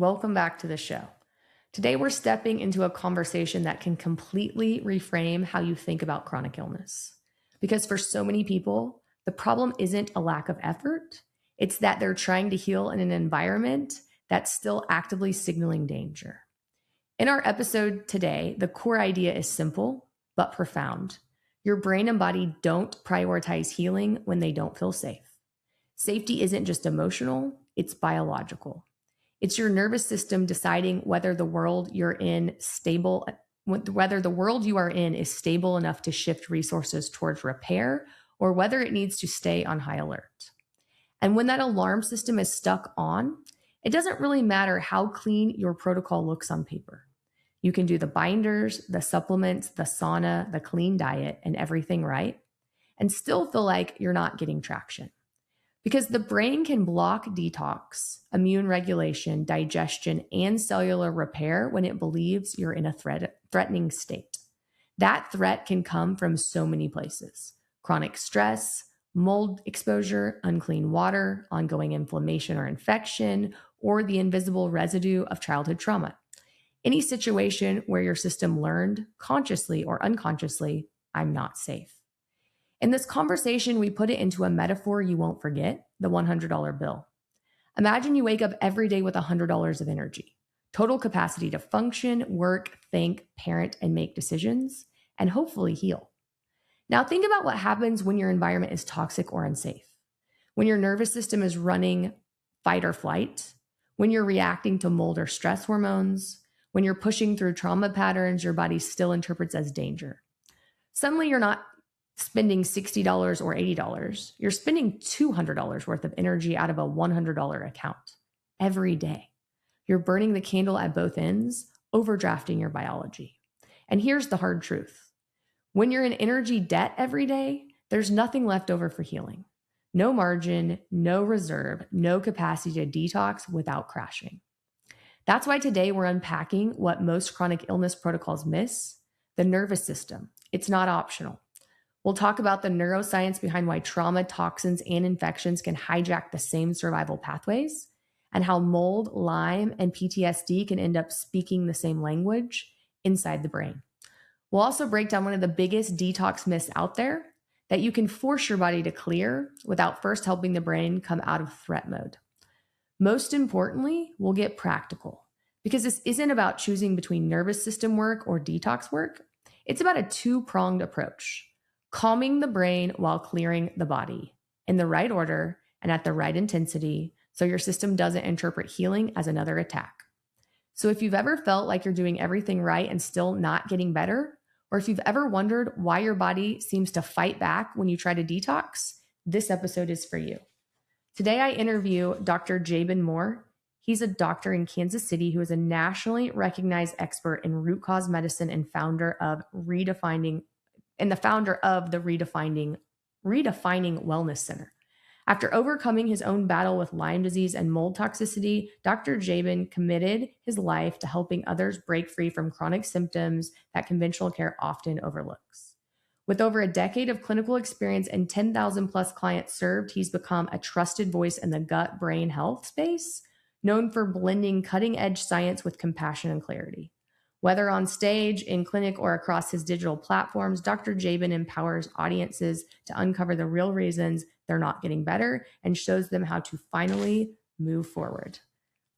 Welcome back to the show. Today, we're stepping into a conversation that can completely reframe how you think about chronic illness. Because for so many people, the problem isn't a lack of effort, it's that they're trying to heal in an environment that's still actively signaling danger. In our episode today, the core idea is simple but profound. Your brain and body don't prioritize healing when they don't feel safe. Safety isn't just emotional, it's biological. It's your nervous system deciding whether the world you're in stable, whether the world you are in is stable enough to shift resources towards repair or whether it needs to stay on high alert. And when that alarm system is stuck on, it doesn't really matter how clean your protocol looks on paper. You can do the binders, the supplements, the sauna, the clean diet, and everything right, and still feel like you're not getting traction. Because the brain can block detox, immune regulation, digestion, and cellular repair when it believes you're in a threatening state. That threat can come from so many places: chronic stress, mold exposure, unclean water, ongoing inflammation or infection, or the invisible residue of childhood trauma. Any situation where your system learned, consciously or unconsciously, I'm not safe. In this conversation, we put it into a metaphor you won't forget: the $100 bill. Imagine you wake up every day with $100 of energy, total capacity to function, work, think, parent, and make decisions, and hopefully heal. Now think about what happens when your environment is toxic or unsafe, when your nervous system is running fight or flight, when you're reacting to mold or stress hormones, when you're pushing through trauma patterns your body still interprets as danger. Suddenly you're not spending $60 or $80. You're spending $200 worth of energy out of a $100 account every day. You're burning the candle at both ends, overdrafting your biology. And here's the hard truth. When you're in energy debt every day, there's nothing left over for healing. No margin, no reserve, no capacity to detox without crashing. That's why today we're unpacking what most chronic illness protocols miss: the nervous system. It's not optional. We'll talk about the neuroscience behind why trauma, toxins, and infections can hijack the same survival pathways, and how mold, Lyme, and PTSD can end up speaking the same language inside the brain. We'll also break down one of the biggest detox myths out there: that you can force your body to clear without first helping the brain come out of threat mode. Most importantly, we'll get practical, because this isn't about choosing between nervous system work or detox work. It's about a two-pronged approach: calming the brain while clearing the body, in the right order and at the right intensity, so your system doesn't interpret healing as another attack. So if you've ever felt like you're doing everything right and still not getting better, or if you've ever wondered why your body seems to fight back when you try to detox, this episode is for you. Today I interview Dr. Jabin Moore. He's a doctor in Kansas City who is a nationally recognized expert in root cause medicine and the founder of the Redefining Wellness Center. After overcoming his own battle with Lyme disease and mold toxicity, Dr. Jabin committed his life to helping others break free from chronic symptoms that conventional care often overlooks. With over a decade of clinical experience and 10,000 plus clients served, he's become a trusted voice in the gut-brain health space, known for blending cutting-edge science with compassion and clarity. Whether on stage, in clinic, or across his digital platforms, Dr. Jabin empowers audiences to uncover the real reasons they're not getting better and shows them how to finally move forward.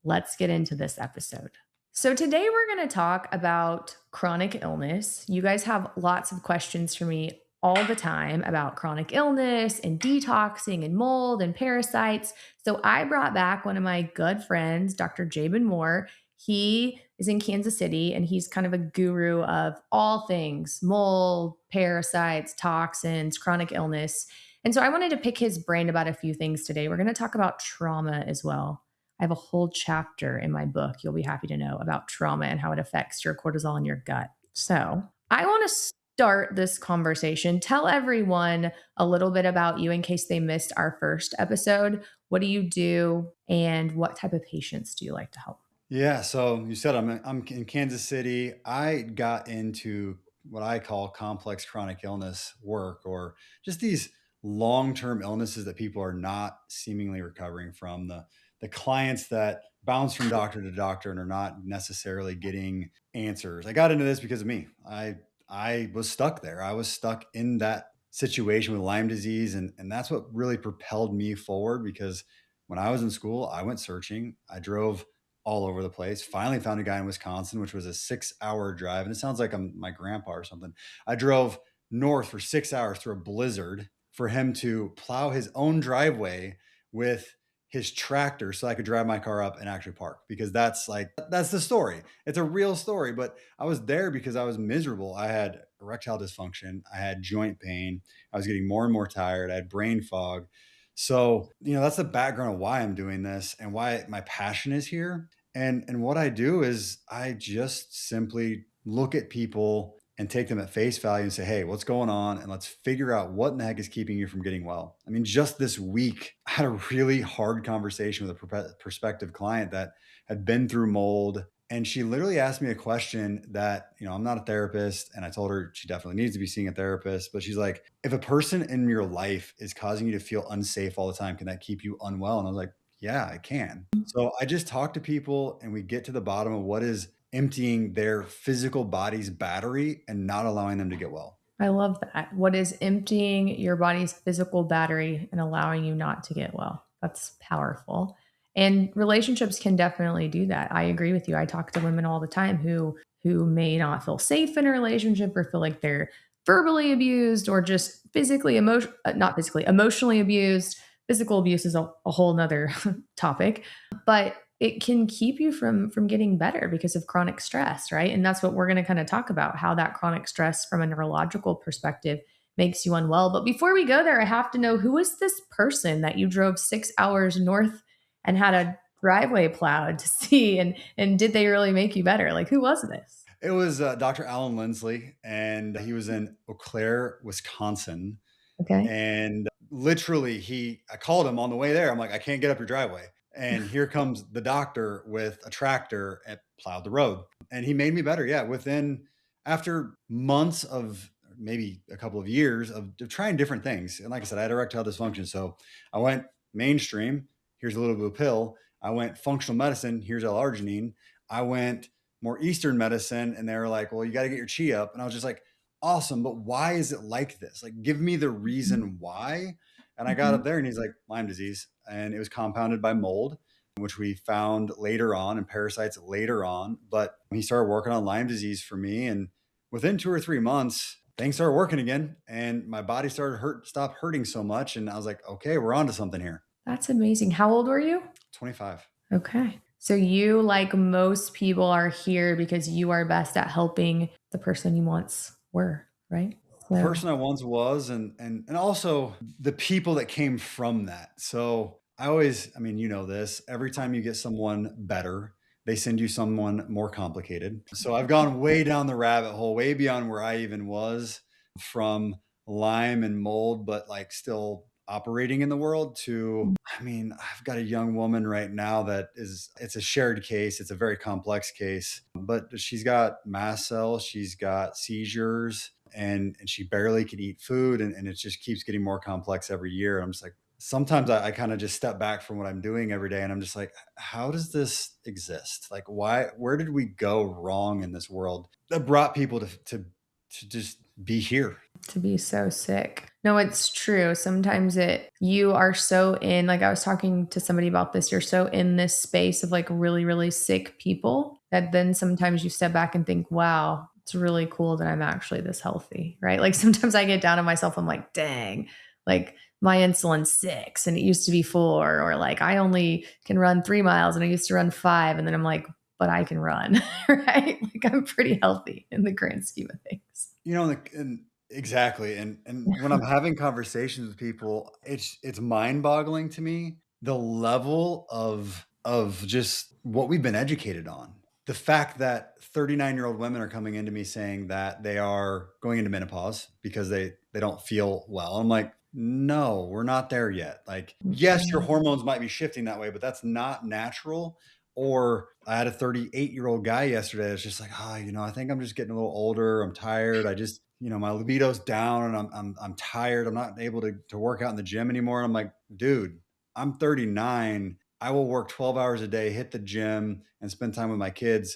Let's get into this episode. So today we're going to talk about chronic illness. You guys have lots of questions for me all the time about chronic illness and detoxing and mold and parasites. So I brought back one of my good friends, Dr. Jabin Moore. He is in Kansas City, and he's kind of a guru of all things mold, parasites, toxins, chronic illness. And so I wanted to pick his brain about a few things today. We're going to talk about trauma as well. I have a whole chapter in my book, you'll be happy to know, about trauma and how it affects your cortisol in your gut. So I want to start this conversation. Tell everyone a little bit about you in case they missed our first episode. What do you do, and what type of patients do you like to help? Yeah, so you said I'm in Kansas City. I got into what I call complex chronic illness work, or just these long-term illnesses that people are not seemingly recovering from. The the clients that bounce from doctor to doctor and are not necessarily getting answers. I got into this because of me. I was stuck there. I was stuck in that situation with Lyme disease. And that's what really propelled me forward because when I was in school, I went searching. I drove all over the place. Finally found a guy in Wisconsin, which was a 6 hour drive. And it sounds like I'm my grandpa or something. I drove north for 6 hours through a blizzard for him to plow his own driveway with his tractor so I could drive my car up and actually park because that's the story. It's a real story, but I was there because I was miserable. I had erectile dysfunction, I had joint pain, I was getting more and more tired, I had brain fog. So, that's the background of why I'm doing this and why my passion is here. And what I do is I just simply look at people and take them at face value and say, hey, what's going on? And let's figure out what in the heck is keeping you from getting well. I mean, just this week, I had a really hard conversation with a prospective client that had been through mold. And she literally asked me a question that, I'm not a therapist. And I told her she definitely needs to be seeing a therapist. But she's like, if a person in your life is causing you to feel unsafe all the time, can that keep you unwell? And I was like, yeah, I can. So I just talk to people and we get to the bottom of what is emptying their physical body's battery and not allowing them to get well. I love that. What is emptying your body's physical battery and allowing you not to get well? That's powerful. And relationships can definitely do that. I agree with you. I talk to women all the time who may not feel safe in a relationship or feel like they're verbally abused or just not physically, emotionally abused. Physical abuse is a whole nother topic, but it can keep you from getting better because of chronic stress, right? And that's what we're going to kind of talk about, how that chronic stress from a neurological perspective makes you unwell. But before we go there, I have to know, who is this person that you drove 6 hours north and had a driveway plowed to see, and did they really make you better? Like, who was this? It was Dr. Alan Lindsley, and he was in Eau Claire, Wisconsin. Okay. And literally, I called him on the way there. I'm like, I can't get up your driveway. And here comes the doctor with a tractor and plowed the road. And he made me better. Yeah. After months of maybe a couple of years of trying different things. And like I said, I had erectile dysfunction. So I went mainstream. Here's a little bit of pill. I went functional medicine. Here's L-arginine. I went more Eastern medicine. And they were like, well, you got to get your chi up. And I was just like, awesome, but why is it like this? Like, give me the reason why. And I got Mhm. up there and he's like, Lyme disease. And it was compounded by mold, which we found later on, and parasites later on. But he started working on Lyme disease for me. And within 2 or 3 months, things started working again. And my body stopped hurting so much. And I was like, okay, we're on to something here. That's amazing. How old were you? 25. Okay. So you, like most people, are here because you are best at helping the person you once were, right? The So person I once was, and also the people that came from that. So I mean, this, every time you get someone better, they send you someone more complicated. So I've gone way down the rabbit hole, way beyond where I even was, from Lyme and mold, but like still operating in the world, to, I mean, I've got a young woman right now it's a shared case. It's a very complex case, but she's got mast cells, she's got seizures, and she barely can eat food, and it just keeps getting more complex every year. I'm just like, sometimes I kind of just step back from what I'm doing every day and I'm just like, how does this exist? Like, where did we go wrong in this world that brought people to just be here? to be so sick. No, it's true. Sometimes you are so in, like I was talking to somebody about this, you're so in this space of like really, really sick people that then sometimes you step back and think, wow, it's really cool that I'm actually this healthy, right? Like sometimes I get down on myself. I'm like, dang, like my insulin's 6 and it used to be 4, or like I only can run 3 miles and I used to run 5. And then I'm like, but I can run, right? Like I'm pretty healthy in the grand scheme of things. And exactly. And when I'm having conversations with people, it's mind-boggling to me the level of just what we've been educated on. The fact that 39-year-old women are coming into me saying that they are going into menopause because they don't feel well. I'm like, no, we're not there yet. Like, yes, your hormones might be shifting that way, but that's not natural. Or I had a 38-year-old guy yesterday that's just like, I think I'm just getting a little older. I'm tired. I just, my libido's down and I'm tired. I'm not able to work out in the gym anymore. And I'm like, dude, I'm 39. I will work 12 hours a day, hit the gym, and spend time with my kid.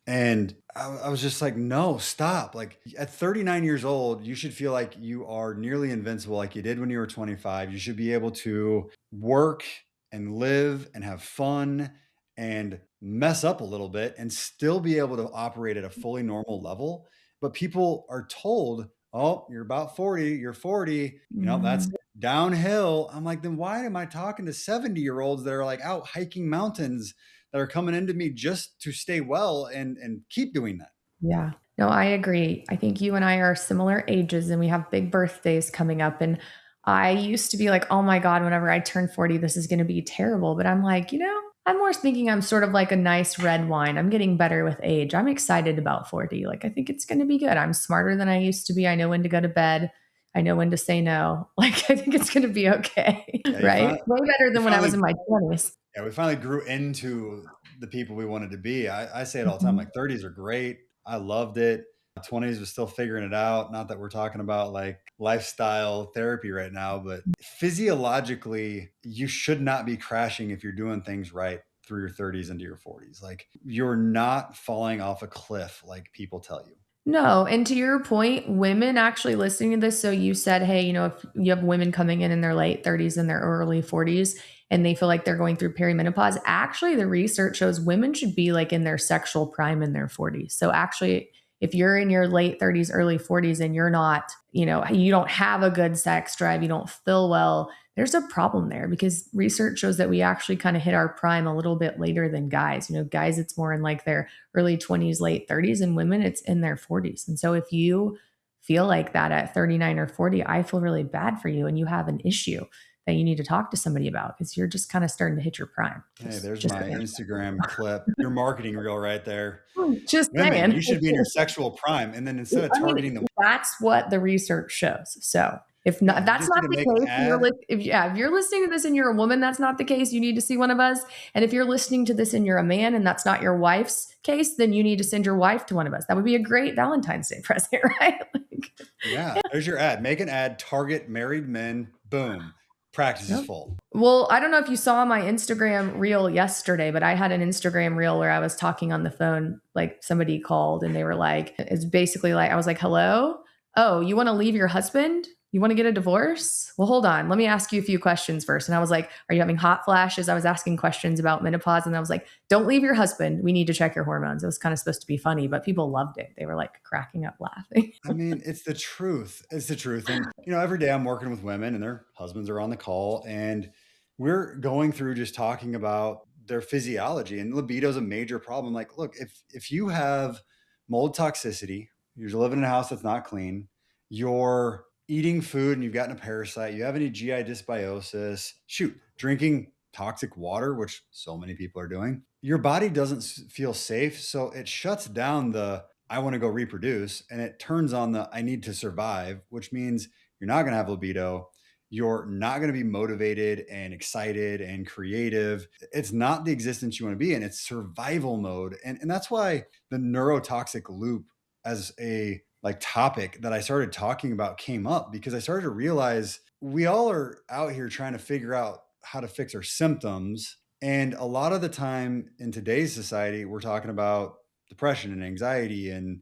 And I was just like, no, stop. Like at 39 years old, you should feel like you are nearly invincible, like you did when you were 25. You should be able to work and live and have fun and mess up a little bit and still be able to operate at a fully normal level. But people are told, oh, you're about 40, you're 40, that's Mhm. downhill. I'm like, then why am I talking to 70-year-olds that are like out hiking mountains that are coming into me just to stay well and keep doing that? Yeah. No, I agree. I think you and I are similar ages and we have big birthdays coming up. And I used to be like, oh my God, whenever I turn 40, this is going to be terrible. But I'm like, I'm more thinking I'm sort of like a nice red wine. I'm getting better with age. I'm excited about 40. Like, I think it's going to be good. I'm smarter than I used to be. I know when to go to bed. I know when to say no. Like, I think it's going to be okay. Yeah, Right? Way better you than when I was finally in my 20s. yeah, we finally grew into the people we wanted to be. I say it all the time, Mhm. like 30s are great. I loved it. 20s was still figuring it out. Not that we're talking about like lifestyle therapy right now, but physiologically, you should not be crashing if you're doing things right through your 30s into your 40s. Like you're not falling off a cliff like people tell you. No, and to your point, women actually listening to this, so you said, hey, if you have women coming in their late 30s and their early 40s and they feel like they're going through perimenopause, actually the research shows women should be like in their sexual prime in their 40s. So actually, if you're in your late 30s, early 40s and you're not, you don't have a good sex drive, you don't feel well, there's a problem there because research shows that we actually kind of hit our prime a little bit later than guys. Guys, it's more in like their early 20s, late 30s, and women, it's in their 40s. And so if you feel like that at 39 or 40, I feel really bad for you and you have an issue that you need to talk to somebody about because you're just kind of starting to hit your prime. Hey, Just, there's just my saying. Instagram clip, your marketing reel right there. Just Women, saying. you should be in your sexual prime. And then instead of I mean, targeting the that's what the research shows. So if not, yeah, if you that's just need not to the make an case, ad. if you're listening to this and you're a woman, that's not the case. You need to see one of us. And if you're listening to this and you're a man and that's not your wife's case, then you need to send your wife to one of us. That would be a great Valentine's Day present, right? Yeah, there's your ad. Make an ad, target married men. Boom. Practice is Yep. full. Well, I don't know if you saw my Instagram reel yesterday, but I had an Instagram reel where I was talking on the phone. Like somebody called and they were like, it's basically like, I was like, hello? Oh, you want to leave your husband? You want to get a divorce? Well, hold on. Let me ask you a few questions first. And I was like, are you having hot flashes? I was asking questions about menopause. And I was like, don't leave your husband. We need to check your hormones. It was kind of supposed to be funny, but people loved it. They were like cracking up laughing. I mean, it's the truth. It's the truth. And, every day I'm working with women and their husbands are on the call and we're going through just talking about their physiology and libido is a major problem. Like, look, if you have mold toxicity, you're living in a house that's not clean, you're eating food and you've gotten a parasite, you have any GI dysbiosis, shoot, drinking toxic water, which so many people are doing, your body doesn't feel safe. So it shuts down the I want to go reproduce and it turns on the I need to survive, which means you're not going to have libido. You're not going to be motivated and excited and creative. It's not the existence you want to be in. It's survival mode. And that's why the neurotoxic loop as a like topic that I started talking about came up because I started to realize we all are out here trying to figure out how to fix our symptoms. And a lot of the time in today's society, we're talking about depression and anxiety and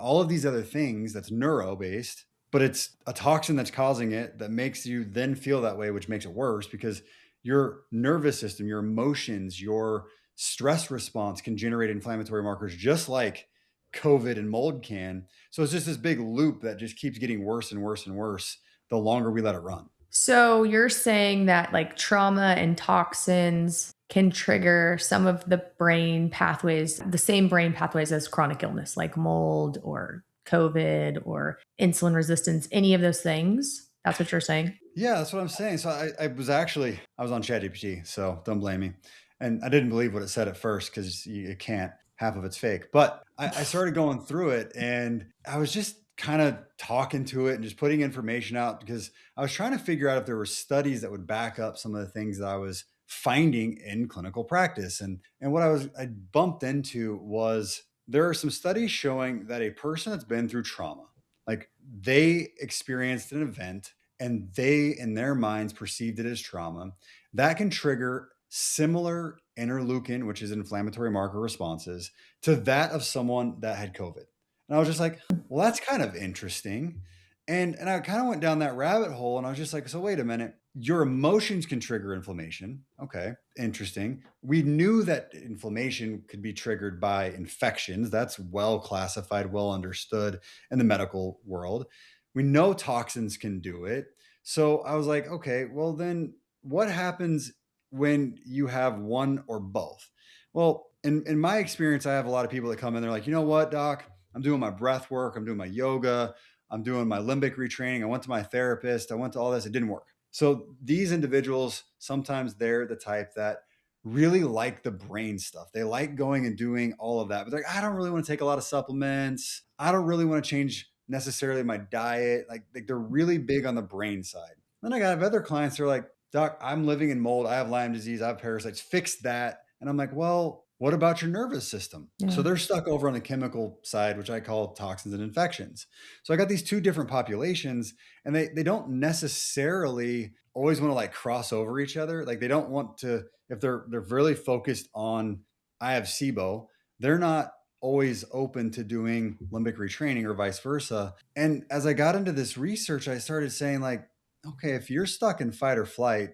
all of these other things that's neuro based, but it's a toxin that's causing it that makes you then feel that way, which makes it worse because your nervous system, your emotions, your stress response can generate inflammatory markers just like COVID and mold can. So it's just this big loop that just keeps getting worse and worse and worse the longer we let it run. So you're saying that like trauma and toxins can trigger some of the brain pathways, the same brain pathways as chronic illness, like mold or COVID or insulin resistance, any of those things. That's what you're saying. Yeah, that's what I'm saying. So I was on ChatGPT, so don't blame me. And I didn't believe what it said at first because you can't. Half of it's fake. But I started going through it and I was just kind of talking to it and just putting information out because I was trying to figure out if there were studies that would back up some of the things that I was finding in clinical practice. And what I bumped into was there are some studies showing that a person that's been through trauma, like they experienced an event and they in their minds perceived it as trauma, that can trigger similar interleukin, which is inflammatory marker responses, to that of someone that had COVID. And I was just like, well, that's kind of interesting. And I kind of went down that rabbit hole and I was just like, so wait a minute, your emotions can trigger inflammation. Okay, interesting. We knew that inflammation could be triggered by infections. That's well classified, well understood in the medical world. We know toxins can do it. So I was like, okay, well, then what happens when you have one or both? Well, in my experience, I have a lot of people that come in, they're like, you know what, doc, I'm doing my breath work, I'm doing my yoga, I'm doing my limbic retraining. I went to my therapist. I went to all this. It didn't work. So these individuals, sometimes they're the type that really like the brain stuff. They like going and doing all of that. But they're like, I don't really want to take a lot of supplements. I don't really want to change necessarily my diet. Like they're really big on the brain side. Then I got other clients that are like, doc, I'm living in mold. I have Lyme disease. I have parasites. Fix that. And I'm like, well, what about your nervous system? So Yeah. they're stuck over on the chemical side, which I call toxins and infections. So I got these two different populations, and they don't necessarily always want to like cross over each other. Like they don't want to, if they're really focused on I have SIBO, they're not always open to doing limbic retraining or vice versa. And as I got into this research, I started saying like, okay, if you're stuck in fight or flight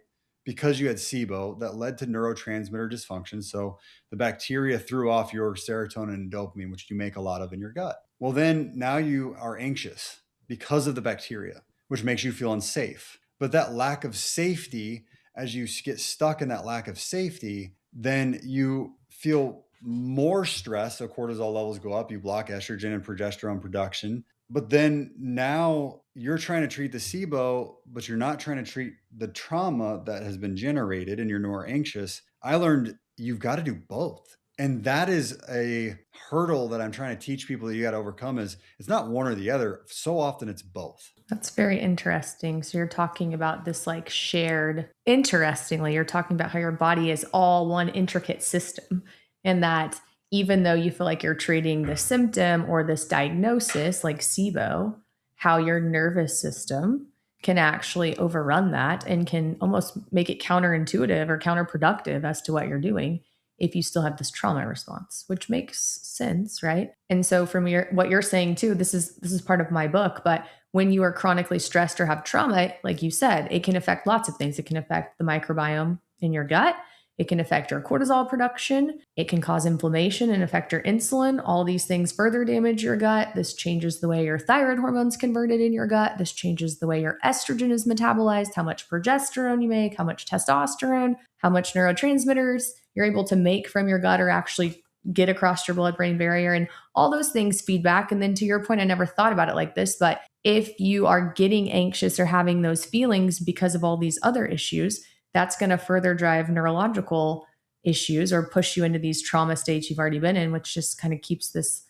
because you had SIBO that led to neurotransmitter dysfunction, so the bacteria threw off your serotonin and dopamine, which you make a lot of in your gut. Well, then now you are anxious because of the bacteria, which makes you feel unsafe. But that lack of safety, as you get stuck in that lack of safety, then you feel more stress. So cortisol levels go up, you block estrogen and progesterone production. But then now you're trying to treat the SIBO, but you're not trying to treat the trauma that has been generated and you're more anxious. I learned you've got to do both. And that is a hurdle that I'm trying to teach people that you got to overcome is it's not one or the other. So often it's both. That's very interesting. So you're talking about this like shared, interestingly, you're talking about how your body is all one intricate system, and that even though you feel like you're treating the symptom or this diagnosis like SIBO, how your nervous system can actually overrun that and can almost make it counterintuitive or counterproductive as to what you're doing if you still have this trauma response, which makes sense, right? And so from what you're saying too, this is part of my book, but when you are chronically stressed or have trauma, like you said, it can affect lots of things. It can affect the microbiome in your gut. It can affect your cortisol production. It can cause inflammation and affect your insulin. All these things further damage your gut. This changes the way your thyroid hormone's converted in your gut. This changes the way your estrogen is metabolized, how much progesterone you make, how much testosterone, how much neurotransmitters you're able to make from your gut or actually get across your blood-brain barrier. And all those things feed back. And then to your point, I never thought about it like this, but if you are getting anxious or having those feelings because of all these other issues, that's going to further drive neurological issues or push you into these trauma states you've already been in, which just kind of keeps this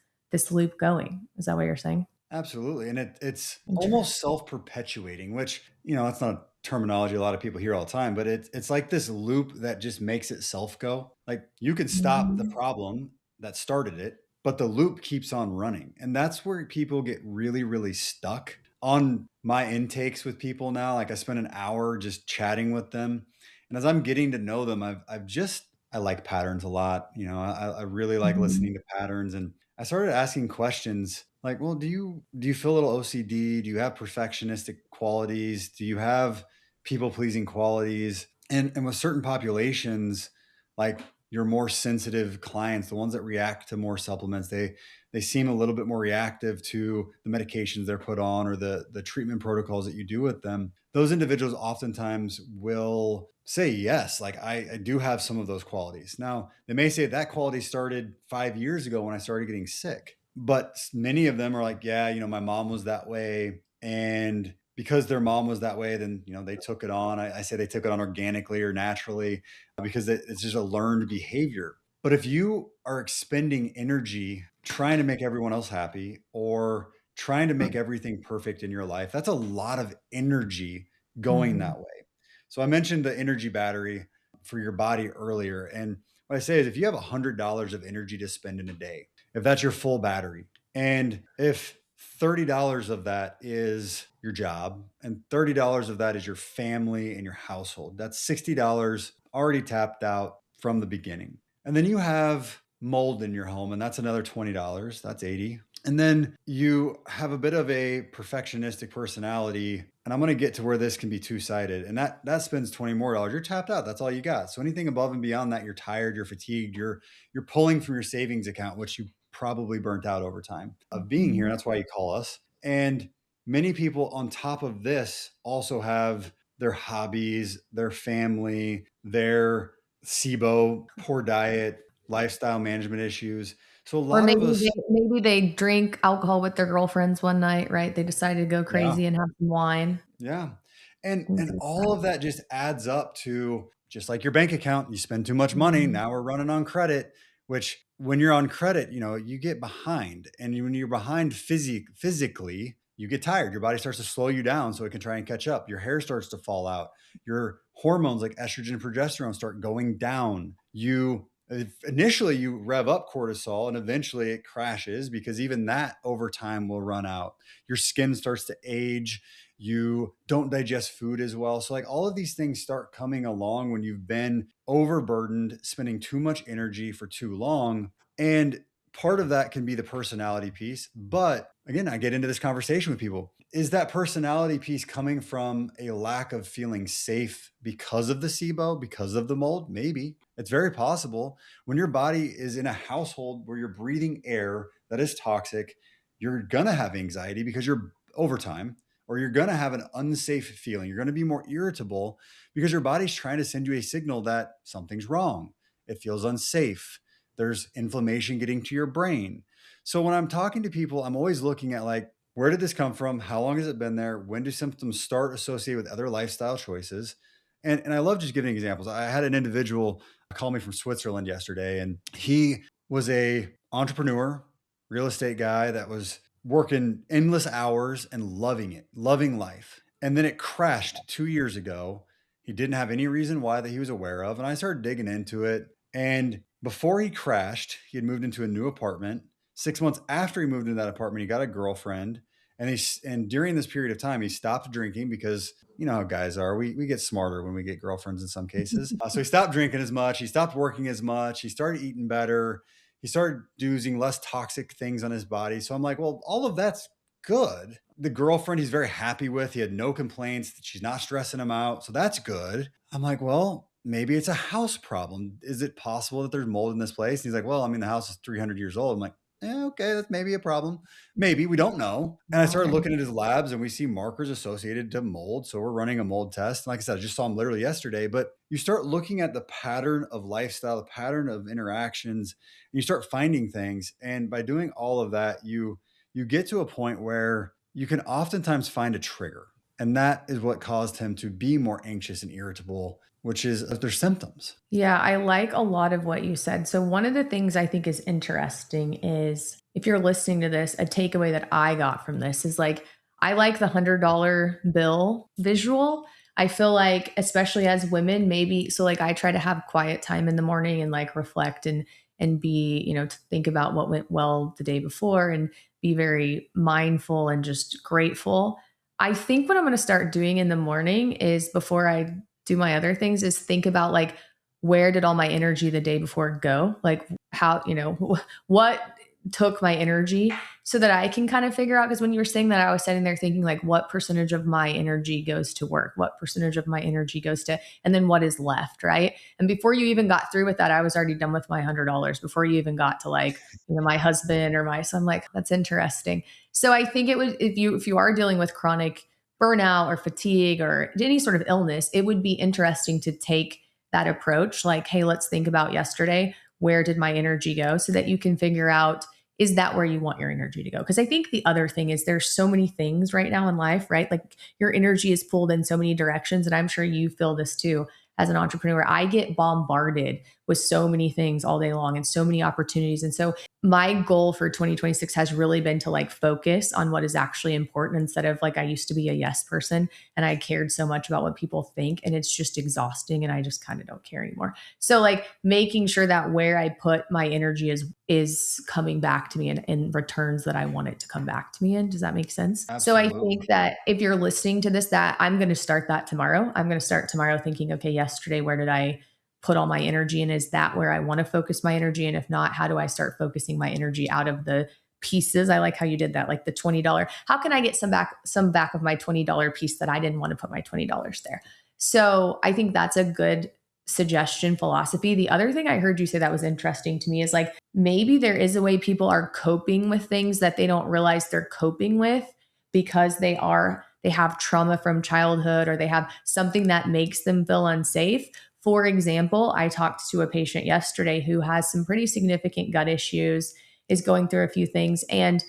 loop going. Is that what you're saying? Absolutely. And it's Interesting. almost self-perpetuating, which, that's not terminology a lot of people hear all the time, but it's like this loop that just makes itself go. Like you can stop the problem that started it, but the loop keeps on running. And that's where people get really, really stuck on my intakes with people now. Like I spend an hour just chatting with them. And as I'm getting to know them, I like patterns a lot. I really like listening to patterns. And I started asking questions like, well, do you feel a little OCD? Do you have perfectionistic qualities? Do you have people pleasing qualities? And with certain populations, like your more sensitive clients, the ones that react to more supplements, they seem a little bit more reactive to the medications they're put on or the treatment protocols that you do with them. Those individuals oftentimes will say yes, like I do have some of those qualities. Now they may say that quality started 5 years ago when I started getting sick, but many of them are like, yeah, my mom was that way, and because their mom was that way, then they took it on. I say they took it on organically or naturally because it's just a learned behavior. But if you are expending energy trying to make everyone else happy or trying to make everything perfect in your life, that's a lot of energy going Mhm. that way. So I mentioned the energy battery for your body earlier. And what I say is if you have $100 of energy to spend in a day, if that's your full battery, and if $30 of that is your job, and $30 of that is your family and your household. That's $60 already tapped out from the beginning. And then you have mold in your home, and that's another $20. That's 80. And then you have a bit of a perfectionistic personality. And I'm going to get to where this can be two-sided. And that spends 20 more dollars. You're tapped out. That's all you got. So anything above and beyond that, you're tired, you're fatigued, you're pulling from your savings account, which you probably burnt out over time of being here. And that's why you call us. And many people on top of this also have their hobbies, their family, their SIBO, poor diet, lifestyle management issues. So a Or lot of us, maybe they drink alcohol with their girlfriends one night, right? They decided to go yeah, crazy and have some wine. yeah. And Things like all that. of that just adds up to, just like your bank account, you spend too much money. Mhm. Now we're running on credit, which when you're on credit, you get behind. And when you're behind physically, you get tired. Your body starts to slow you down so it can try and catch up. Your hair starts to fall out. Your hormones like estrogen and progesterone start going down. Initially you rev up cortisol and eventually it crashes, because even that over time will run out. Your skin starts to age. You don't digest food as well. So like all of these things start coming along when you've been overburdened, spending too much energy for too long. And part of that can be the personality piece. But again, I get into this conversation with people. Is that personality piece coming from a lack of feeling safe because of the SIBO, because of the mold? Maybe. It's very possible. When your body is in a household where you're breathing air that is toxic, you're going to have anxiety because you're over time, or you're going to have an unsafe feeling. You're going to be more irritable because your body's trying to send you a signal that something's wrong. It feels unsafe. There's inflammation getting to your brain. So when I'm talking to people, I'm always looking at like, where did this come from? How long has it been there? When do symptoms start associated with other lifestyle choices? And I love just giving examples. I had an individual call me from Switzerland yesterday, and he was a entrepreneur, real estate guy that was working endless hours and loving it, loving life. And then it crashed 2 years ago. He didn't have any reason why that he was aware of. And I started digging into it. And before he crashed, he had moved into a new apartment. 6 months after he moved into that apartment, he got a girlfriend. And during this period of time, he stopped drinking because you know how guys are. We get smarter when we get girlfriends in some cases. So he stopped drinking as much. He stopped working as much. He started eating better. He started using less toxic things on his body. So I'm like, well, all of that's good. The girlfriend he's very happy with. He had no complaints. She's not stressing him out. So that's good. I'm like, well, maybe it's a house problem. Is it possible that there's mold in this place? And he's like, well, I mean, the house is 300 years old. I'm like, yeah, okay, that's maybe a problem. Maybe we don't know. And I started looking at his labs and we see markers associated to mold. So we're running a mold test. And like I said, I just saw him literally yesterday, but you start looking at the pattern of lifestyle, the pattern of interactions, and you start finding things. And by doing all of that, you get to a point where you can oftentimes find a trigger. And that is what caused him to be more anxious and irritable, which is their symptoms. Yeah, I like a lot of what you said. So, one of the things I think is interesting is if you're listening to this, a takeaway that I got from this is like, I like the $100 bill visual. I feel like, especially as women, maybe, so like I try to have quiet time in the morning and like reflect and be, to think about what went well the day before and be very mindful and just grateful. I think what I'm going to start doing in the morning is before I do my other things is think about like where did all my energy the day before go? Like how, what took my energy so that I can kind of figure out, because when you were saying that, I was sitting there thinking like what percentage of my energy goes to work, what percentage of my energy goes to, and then what is left, right? And before you even got through with that, I was already done with my $100 before you even got to like, my husband or so I'm like, that's interesting. So I think it would, if you are dealing with chronic burnout or fatigue or any sort of illness, it would be interesting to take that approach. Like, hey, let's think about yesterday. Where did my energy go? So that you can figure out, is that where you want your energy to go? Because I think the other thing is there's so many things right now in life, right? Like your energy is pulled in so many directions. And I'm sure you feel this too as an entrepreneur. I get bombarded with so many things all day long and so many opportunities. And so my goal for 2026 has really been to like focus on what is actually important instead of like I used to be a yes person and I cared so much about what people think and it's just exhausting and I just kind of don't care anymore. So like making sure that where I put my energy is coming back to me and in returns that I want it to come back to me in. Does that make sense? So I Absolutely. think that if you're listening to this, that I'm going to start that tomorrow. I'm going to start tomorrow thinking, okay, yesterday, where did I put all my energy in? Is that where I want to focus my energy? And if not, how do I start focusing my energy out of the pieces? I like how you did that, like the $20. How can I get some back of my $20 piece that I didn't want to put my $20 there? So I think that's a good suggestion philosophy. The other thing I heard you say that was interesting to me is like maybe there is a way people are coping with things that they don't realize they're coping with because they have trauma from childhood or they have something that makes them feel unsafe. For example, I talked to a patient yesterday who has some pretty significant gut issues, is going through a few things, and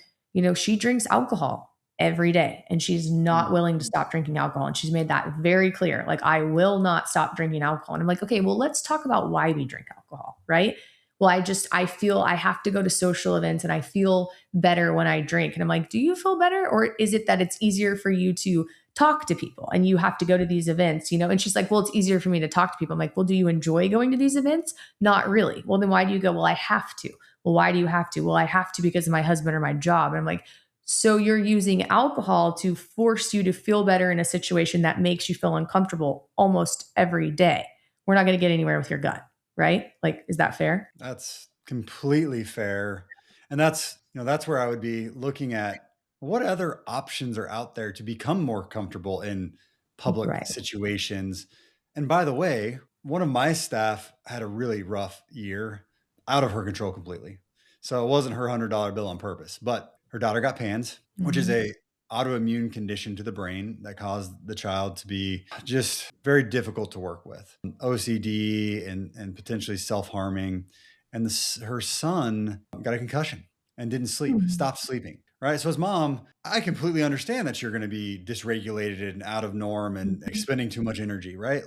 she drinks alcohol every day and she's not willing to stop drinking alcohol. And she's made that very clear. Like, I will not stop drinking alcohol. And I'm like, okay, well, let's talk about why we drink alcohol, right? Well, I feel I have to go to social events and I feel better when I drink. And I'm like, do you feel better? Or is it that it's easier for you to talk to people and you have to go to these events, And she's like, well, it's easier for me to talk to people. I'm like, well, do you enjoy going to these events? Not really. Well, then why do you go? Well, I have to. Well, why do you have to? Well, I have to because of my husband or my job. And I'm like, so you're using alcohol to force you to feel better in a situation that makes you feel uncomfortable almost every day. We're not going to get anywhere with your gut, right? Like, is that fair? That's completely fair. And that's where I would be looking at what other options are out there to become more comfortable in public Right. situations. And by the way, one of my staff had a really rough year, out of her control completely. So it wasn't her $100 bill on purpose, but her daughter got PANS, which is a autoimmune condition to the brain that caused the child to be just very difficult to work with. OCD and potentially self-harming. And her son got a concussion and didn't sleep, stopped sleeping. Right. So as mom, I completely understand that you're going to be dysregulated and out of norm and expending too much energy. Right.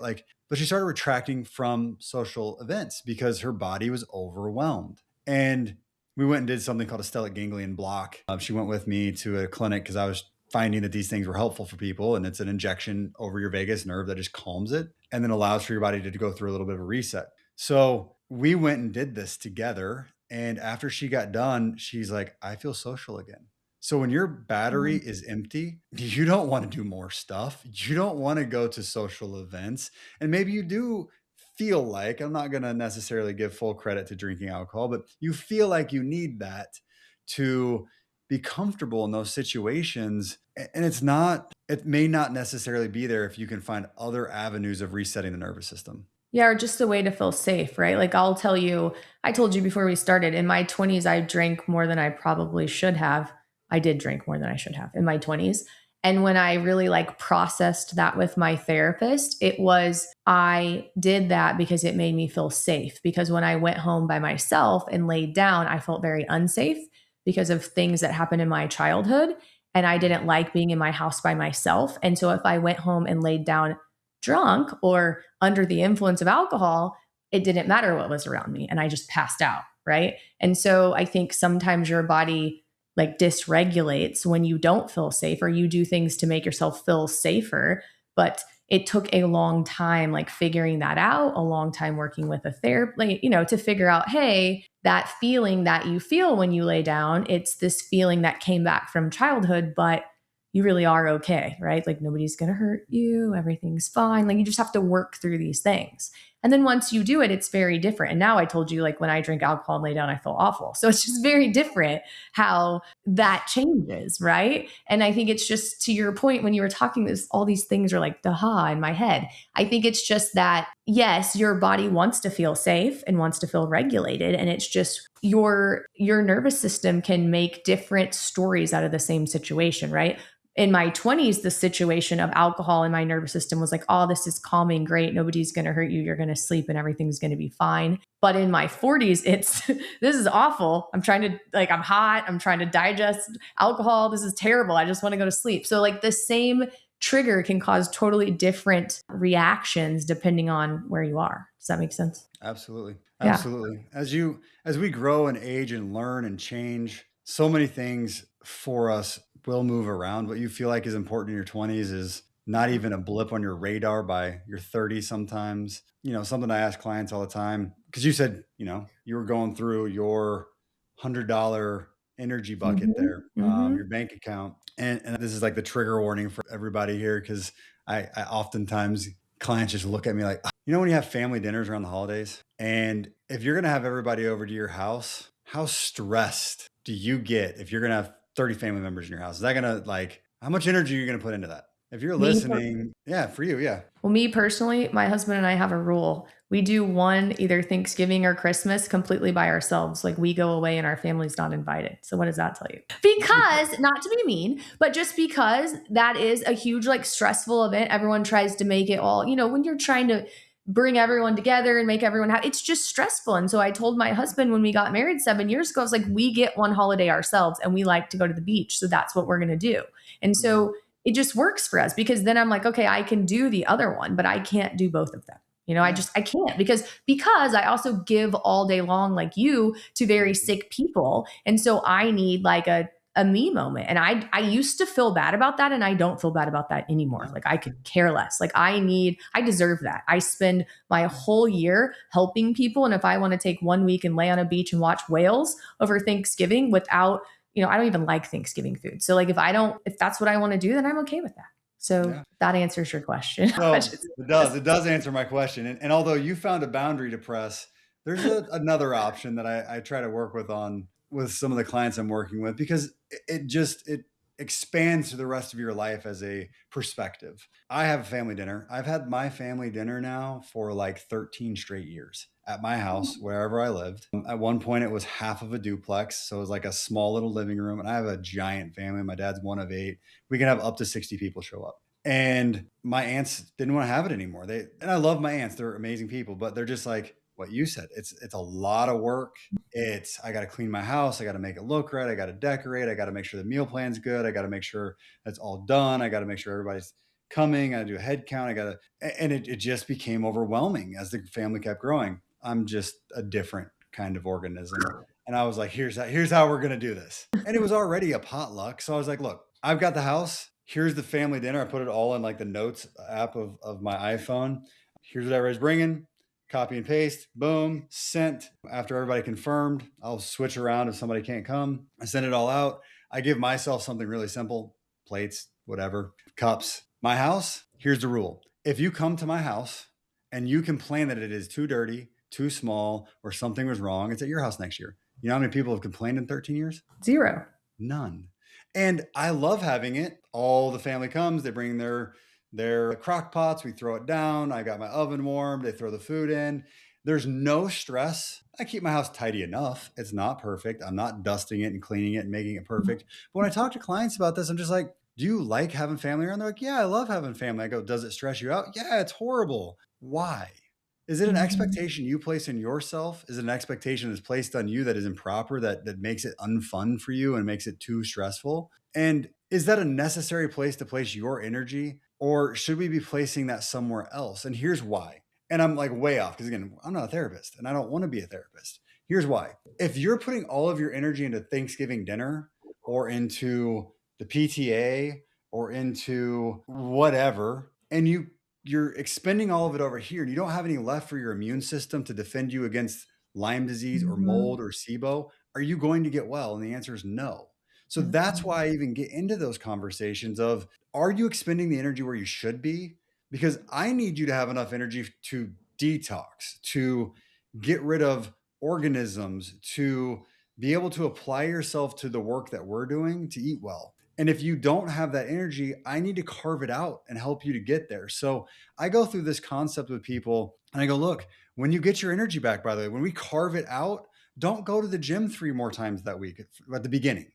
But she started retracting from social events because her body was overwhelmed. And we went and did something called a stellate ganglion block. She went with me to a clinic because I was finding that these things were helpful for people. And it's an injection over your vagus nerve that just calms it and then allows for your body to go through a little bit of a reset. So we went and did this together. And after she got done, she's like, I feel social again. So when your battery is empty, you don't want to do more stuff. You don't want to go to social events. And maybe you do feel like, I'm not going to necessarily give full credit to drinking alcohol, but you feel like you need that to be comfortable in those situations. And it may not necessarily be there if you can find other avenues of resetting the nervous system. Yeah, or just a way to feel safe, right? Like I'll tell you, I told you before we started, in my 20s, I drank more than I probably should have. I did drink more than I should have in my 20s. And when I really like processed that with my therapist, I did that because it made me feel safe. Because when I went home by myself and laid down, I felt very unsafe because of things that happened in my childhood. And I didn't like being in my house by myself. And so if I went home and laid down drunk or under the influence of alcohol, it didn't matter what was around me and I just passed out, right? And so I think sometimes your body like dysregulates when you don't feel safe or you do things to make yourself feel safer. But it took a long time like figuring that out, a long time working with a therapist, to figure out, hey, that feeling that you feel when you lay down, it's this feeling that came back from childhood, but you really are okay, right? Like nobody's going to hurt you. Everything's fine. Like you just have to work through these things. And then once you do it, it's very different. And now I told you, like when I drink alcohol and lay down, I feel awful. So it's just very different how that changes, right? And I think it's just to your point when you were talking this, all these things are like, daha in my head. I think it's just that, yes, your body wants to feel safe and wants to feel regulated. And it's just your nervous system can make different stories out of the same situation, right? In my 20s, the situation of alcohol in my nervous system was like, oh, this is calming, great. Nobody's going to hurt you. You're going to sleep and everything's going to be fine. But in my 40s, this is awful. I'm hot. I'm trying to digest alcohol. This is terrible. I just want to go to sleep. So like the same trigger can cause totally different reactions depending on where you are. Does that make sense? Absolutely. Yeah. Absolutely. As we grow and age and learn and change, so many things for us will move around. What you feel like is important in your 20s is not even a blip on your radar by your 30s sometimes. Something I ask clients all the time, because you said, you were going through your $100 energy bucket Mm-hmm. there, Mm-hmm. your bank account. And this is like the trigger warning for everybody here, because I oftentimes clients just look at me like, when you have family dinners around the holidays, and if you're going to have everybody over to your house, how stressed do you get if you're going to have 30 family members in your house? Is that going to how much energy are you going to put into that? If you're Me, listening, yeah, for you, yeah. well, me personally, my husband and I have a rule. We do one either Thanksgiving or Christmas completely by ourselves. Like we go away and our family's not invited. So what does that tell you? Because not to be mean, but just because that is a huge stressful event. Everyone tries to make it all, when you're trying to bring everyone together and make everyone happy, it's just stressful. And so I told my husband when we got married 7 years ago, I was like, we get one holiday ourselves and we like to go to the beach. So that's what we're going to do. And so it just works for us because then I'm like, okay, I can do the other one, but I can't do both of them. I can't because I also give all day long like you to very sick people. And so I need like a me moment. And I used to feel bad about that. And I don't feel bad about that anymore. Like I could care less. Like I deserve that. I spend my whole year helping people. And if I want to take 1 week and lay on a beach and watch whales over Thanksgiving without, I don't even like Thanksgiving food. So like if that's what I want to do, then I'm okay with that. So that answers your question. No, it does answer my question. And although you found a boundary to press, there's another option that I try to work with some of the clients I'm working with, because it expands to the rest of your life as a perspective. I have a family dinner. I've had my family dinner now for like 13 straight years at my house, wherever I lived. At one point, it was half of a duplex. So it was like a small little living room. And I have a giant family. My dad's one of 8. We can have up to 60 people show up. And my aunts didn't want to have it anymore. And I love my aunts. They're amazing people, but they're just like what you said. It's a lot of work. I got to clean my house. I got to make it look right. I got to decorate. I got to make sure the meal plan's good. I got to make sure that's all done. I got to make sure everybody's coming. I got to do a head count. And it just became overwhelming as the family kept growing. I'm just a different kind of organism. And I was like, here's how we're going to do this. And it was already a potluck. So I was like, look, I've got the house. Here's the family dinner. I put it all in like the notes app of my iPhone. Here's what everybody's bringing. Copy and paste. Boom. Sent. After everybody confirmed, I'll switch around if somebody can't come. I send it all out. I give myself something really simple. Plates, whatever, cups. My house, here's the rule. If you come to my house and you complain that it is too dirty, too small, or something was wrong, it's at your house next year. You know how many people have complained in 13 years? 0. None. And I love having it. All the family comes, they bring their crock pots, we throw it down. I got my oven warm, they throw the food in. There's no stress. I keep my house tidy enough. It's not perfect. I'm not dusting it and cleaning it and making it perfect. But when I talk to clients about this, I'm just like, do you like having family around? They're like, yeah, I love having family. I go, does it stress you out? Yeah, it's horrible. Why? Is it an expectation you place in yourself? Is it an expectation that's placed on you that is improper, that makes it unfun for you and makes it too stressful? And is that a necessary place to place your energy? Or should we be placing that somewhere else? And here's why. And I'm like way off because, again, I'm not a therapist and I don't want to be a therapist. Here's why. If you're putting all of your energy into Thanksgiving dinner or into the PTA or into whatever, and you're expending all of it over here and you don't have any left for your immune system to defend you against Lyme disease or mold or SIBO, are you going to get well? And the answer is no. So that's why I even get into those conversations of, are you expending the energy where you should be? Because I need you to have enough energy to detox, to get rid of organisms, to be able to apply yourself to the work that we're doing, to eat well. And if you don't have that energy, I need to carve it out and help you to get there. So I go through this concept with people and I go, look, when you get your energy back, by the way, when we carve it out, don't go to the gym 3 more times that week at the beginning.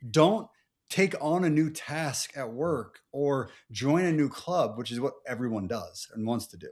Don't take on a new task at work or join a new club, which is what everyone does and wants to do.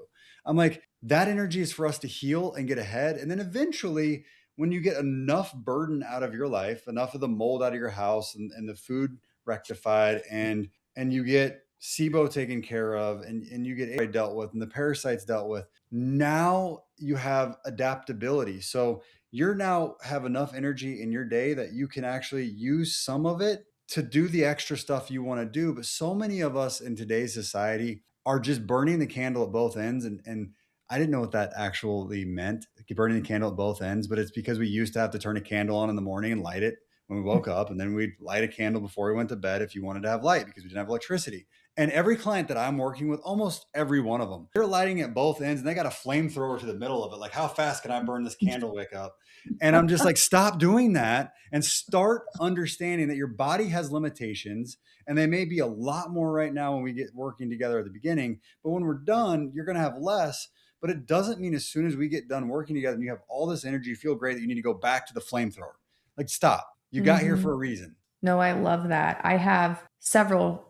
I'm like, that energy is for us to heal and get ahead. And then eventually, when you get enough burden out of your life, enough of the mold out of your house and the food rectified, and you get SIBO taken care of, and you get A dealt with and the parasites dealt with. Now you have adaptability. So you're now have enough energy in your day that you can actually use some of it to do the extra stuff you want to do. But so many of us in today's society are just burning the candle at both ends. And I didn't know what that actually meant, burning the candle at both ends, but it's because we used to have to turn a candle on in the morning and light it when we woke up. And then we'd light a candle before we went to bed if you wanted to have light because we didn't have electricity. And every client that I'm working with, almost every one of them, they're lighting at both ends and they got a flamethrower to the middle of it. Like, how fast can I burn this candle wick up? And I'm just like, stop doing that and start understanding that your body has limitations. And they may be a lot more right now when we get working together at the beginning. But when we're done, you're going to have less. But it doesn't mean as soon as we get done working together and you have all this energy, you feel great, that you need to go back to the flamethrower. Like, stop. You got here for a reason. No, I love that. I have several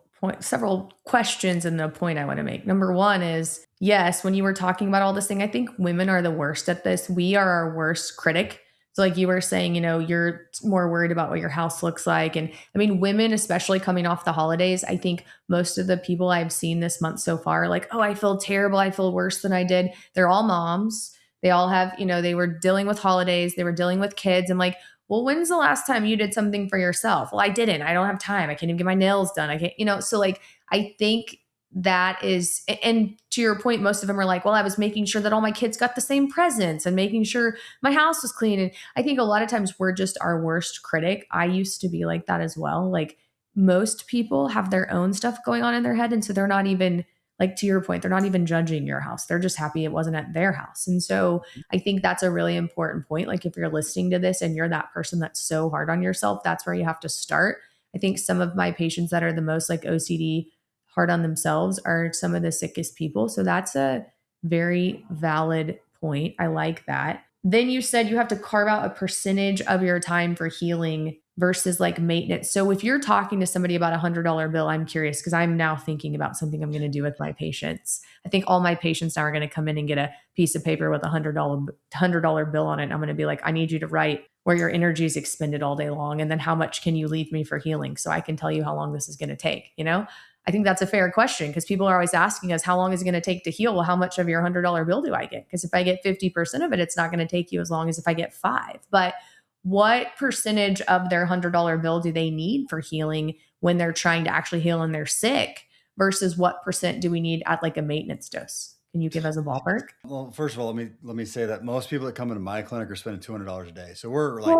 questions and a point I want to make. Number one is, yes, when you were talking about all this thing, I think women are the worst at this. We are our worst critic. So like you were saying, you're more worried about what your house looks like. And I mean, women, especially coming off the holidays, I think most of the people I've seen this month so far are like, oh, I feel terrible. I feel worse than I did. They're all moms. They all have, they were dealing with holidays. They were dealing with kids. I'm like, well, when's the last time you did something for yourself? Well, I didn't. I don't have time. I can't even get my nails done. I can't, so like, I think that is, and to your point, most of them are like, well, I was making sure that all my kids got the same presents and making sure my house was clean. And I think a lot of times we're just our worst critic. I used to be like that as well. Like most people have their own stuff going on in their head. And so they're not even, like to your point, they're not even judging your house. They're just happy it wasn't at their house. And so I think that's a really important point. Like if you're listening to this and you're that person that's so hard on yourself, that's where you have to start. I think some of my patients that are the most like OCD hard on themselves are some of the sickest people. So that's a very valid point. I like that. Then you said you have to carve out a percentage of your time for healing versus like maintenance. So if you're talking to somebody about $100 bill, I'm curious because I'm now thinking about something I'm going to do with my patients. I think all my patients now are going to come in and get a piece of paper with a $100 bill on it. And I'm going to be like, I need you to write where your energy is expended all day long. And then how much can you leave me for healing? So I can tell you how long this is going to take, I think that's a fair question because people are always asking us, how long is it going to take to heal? Well, how much of your $100 bill do I get? Because if I get 50% of it, it's not going to take you as long as if I get 5. But what percentage of their $100 bill do they need for healing when they're trying to actually heal and they're sick versus what percent do we need at like a maintenance dose? Can you give us a ballpark? Well, first of all, let me say that most people that come into my clinic are spending $200 a day. So we're like,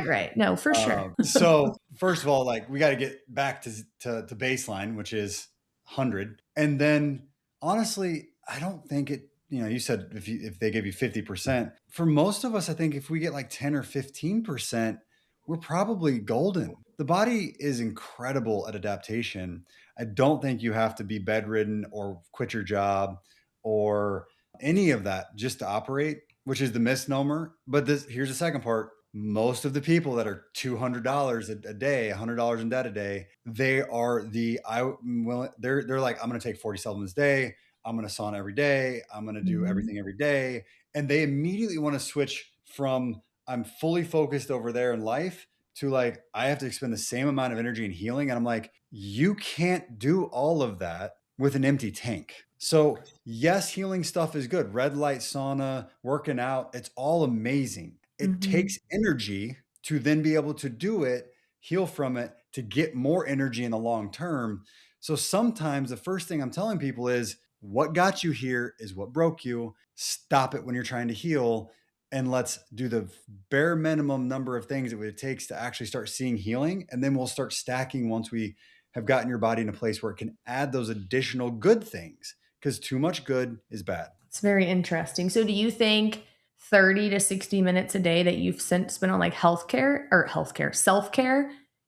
right. No, for sure. So first of all, like we got to get back to baseline, which is 100. And then honestly, I don't think it, you said if they give you 50%, for most of us, I think if we get like 10 or 15%, we're probably golden. The body is incredible at adaptation. I don't think you have to be bedridden or quit your job or any of that just to operate, which is the misnomer. But here's the second part. Most of the people that are $200 a day, $100 in debt a day, they're like, I'm going to take 40 supplements a day. I'm going to sauna every day. I'm going to do everything every day. And they immediately want to switch from I'm fully focused over there in life to like, I have to expend the same amount of energy in healing. And I'm like, you can't do all of that with an empty tank. So yes, healing stuff is good. Red light sauna, working out, it's all amazing. It takes energy to then be able to do it, heal from it, to get more energy in the long term. So sometimes the first thing I'm telling people is what got you here is what broke you. Stop it when you're trying to heal. And let's do the bare minimum number of things that it takes to actually start seeing healing. And then we'll start stacking once we have gotten your body in a place where it can add those additional good things, because too much good is bad. It's very interesting. So do you think 30 to 60 minutes a day that you've spent on like self-care,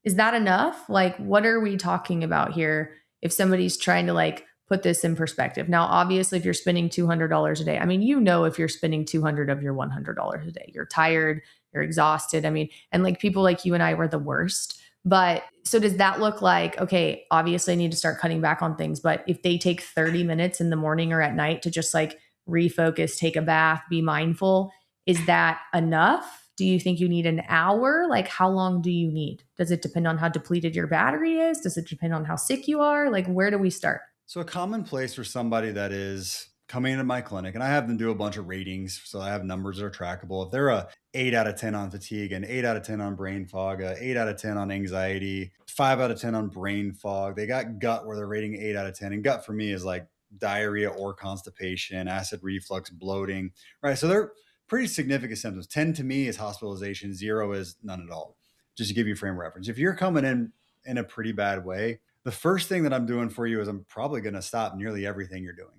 is that enough? Like, what are we talking about here? If somebody's trying to like put this in perspective. Now, obviously, if you're spending $200 a day, I mean, if you're spending 200 of your $100 a day, you're tired, you're exhausted. I mean, and like people like you and I were the worst. But so does that look like, okay, obviously I need to start cutting back on things, but if they take 30 minutes in the morning or at night to just like refocus, take a bath, be mindful, is that enough Do you think you need an hour? Like, how long do you need? Does it depend on how depleted your battery is? Does it depend on how sick you are? Like, where do we start? So a common place for somebody that is coming into my clinic, and I have them do a bunch of ratings, so I have numbers that are trackable. If they're a 8 out of 10 on fatigue, an 8 out of 10 on brain fog, a 8 out of 10 on anxiety, 5 out of 10 on brain fog, they got gut where they're rating 8 out of 10. And gut for me is like diarrhea or constipation, acid reflux, bloating, right? So they're pretty significant symptoms. 10 to me is hospitalization, 0 is none at all. Just to give you a frame of reference. If you're coming in a pretty bad way, the first thing that I'm doing for you is I'm probably going to stop nearly everything you're doing.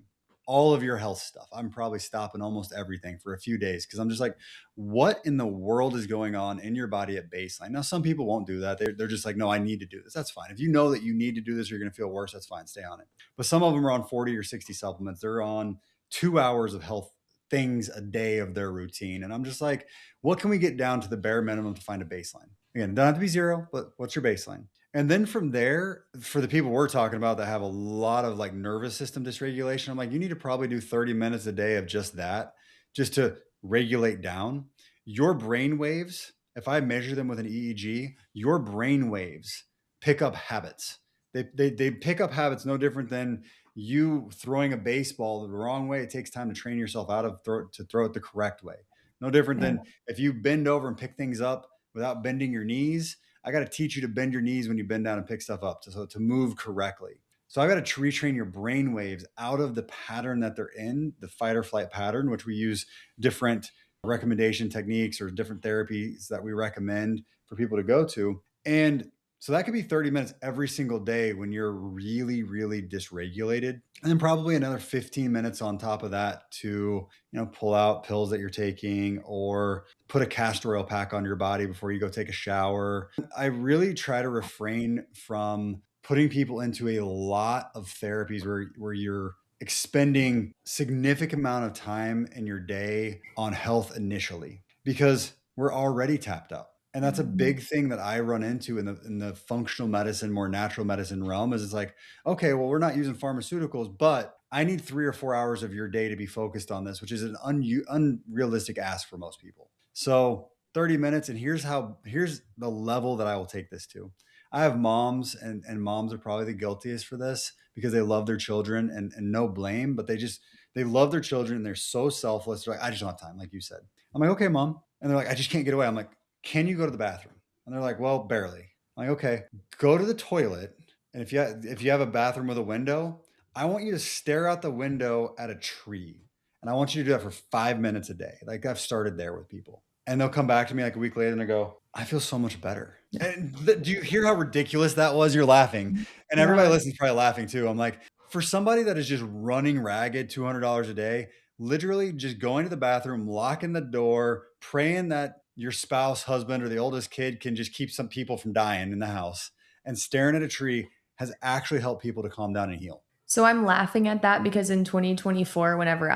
All of your health stuff. I'm probably stopping almost everything for a few days because I'm just like, what in the world is going on in your body at baseline? Now, some people won't do that. They're just like, no, I need to do this. That's fine. If you know that you need to do this, or you're going to feel worse, that's fine. Stay on it. But some of them are on 40 or 60 supplements. They're on 2 hours of health things a day of their routine. And I'm just like, what can we get down to the bare minimum to find a baseline? Again, it doesn't have to be 0, but what's your baseline? And then from there, for the people we're talking about that have a lot of like nervous system dysregulation, I'm like, you need to probably do 30 minutes a day of just that, just to regulate down your brain waves. If I measure them with an EEG, your brain waves pick up habits. They pick up habits no different than you throwing a baseball the wrong way. It takes time to train yourself to throw it the correct way. No different than if you bend over and pick things up without bending your knees. I got to teach you to bend your knees when you bend down and pick stuff up to move correctly. So I got to retrain your brain waves out of the pattern that they're in, the fight or flight pattern, which we use different recommendation techniques or different therapies that we recommend for people to go to. And so that could be 30 minutes every single day when you're really, really dysregulated. And then probably another 15 minutes on top of that to, pull out pills that you're taking or put a castor oil pack on your body before you go take a shower. I really try to refrain from putting people into a lot of therapies where you're expending significant amount of time in your day on health initially, because we're already tapped out. And that's a big thing that I run into in the functional medicine, more natural medicine realm is it's like, okay, well, we're not using pharmaceuticals, but I need 3 or 4 hours of your day to be focused on this, which is an unrealistic ask for most people. So 30 minutes. And here's the level that I will take this to. I have moms and moms are probably the guiltiest for this because they love their children and no blame, but they love their children and they're so selfless. They're like, I just don't have time. Like you said, I'm like, okay, mom. And they're like, I just can't get away. I'm like, can you go to the bathroom? And they're like, well, barely. I'm like, okay, go to the toilet. And if you have a bathroom with a window, I want you to stare out the window at a tree. And I want you to do that for 5 minutes a day. Like I've started there with people. And they'll come back to me like a week later and they go, I feel so much better. Yeah. And do you hear how ridiculous that was? You're laughing. And everybody listening is probably laughing too. I'm like, for somebody that is just running ragged $200 a day, literally just going to the bathroom, locking the door, praying that your spouse, husband, or the oldest kid can just keep some people from dying in the house, and staring at a tree has actually helped people to calm down and heal. So I'm laughing at that because in 2024, whenever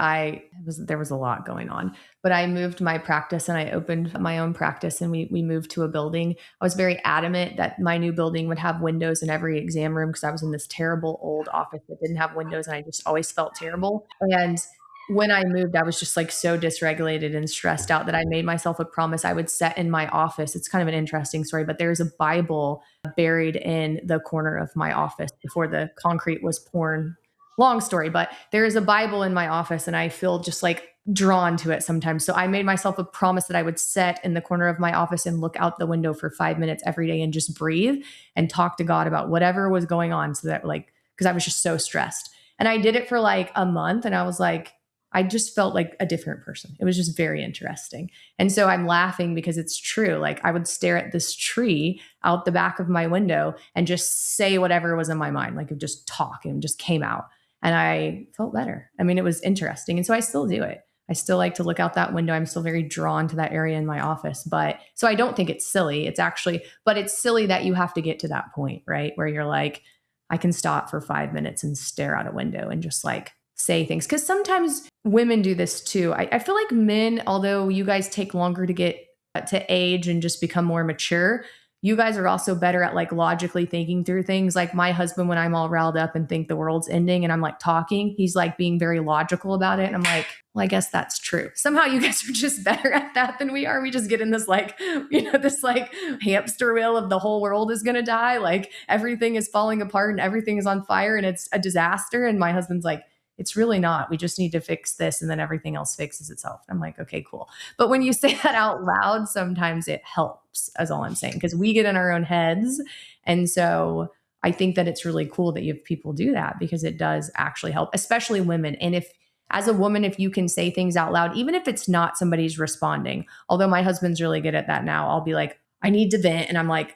there was a lot going on, but I moved my practice and I opened my own practice and we moved to a building. I was very adamant that my new building would have windows in every exam room because I was in this terrible old office that didn't have windows and I just always felt terrible. And when I moved, I was just like so dysregulated and stressed out that I made myself a promise I would set in my office. It's kind of an interesting story, but there's a Bible buried in the corner of my office before the concrete was poured. Long story, but there is a Bible in my office and I feel just like drawn to it sometimes. So I made myself a promise that I would set in the corner of my office and look out the window for 5 minutes every day and just breathe and talk to God about whatever was going on. So that because I was just so stressed. And I did it for like a month and I was like, I just felt like a different person. It was just very interesting. And so I'm laughing because it's true. Like I would stare at this tree out the back of my window and just say whatever was in my mind. Like it would just talk and it just came out. And I felt better. I mean, it was interesting. And so I still do it. I still like to look out that window. I'm still very drawn to that area in my office. But so I don't think it's silly. But it's silly that you have to get to that point, right? Where you're like, I can stop for 5 minutes and stare out a window and just like say things. Because sometimes women do this too. I feel like men, although you guys take longer to get to age and just become more mature, you guys are also better at like logically thinking through things. Like my husband, when I'm all riled up and think the world's ending and I'm like talking, he's like being very logical about it. And I'm like, well, I guess that's true. Somehow you guys are just better at that than we are. We just get in this like, this like hamster wheel of the whole world is going to die. Like everything is falling apart and everything is on fire and it's a disaster. And my husband's like, it's really not. We just need to fix this and then everything else fixes itself. I'm like, okay, cool. But when you say that out loud, sometimes it helps, is all I'm saying, because we get in our own heads. And so I think that it's really cool that you have people do that because it does actually help, especially women. And if, as a woman, if you can say things out loud, even if it's not somebody's responding, although my husband's really good at that now, I'll be like, I need to vent. And I'm like,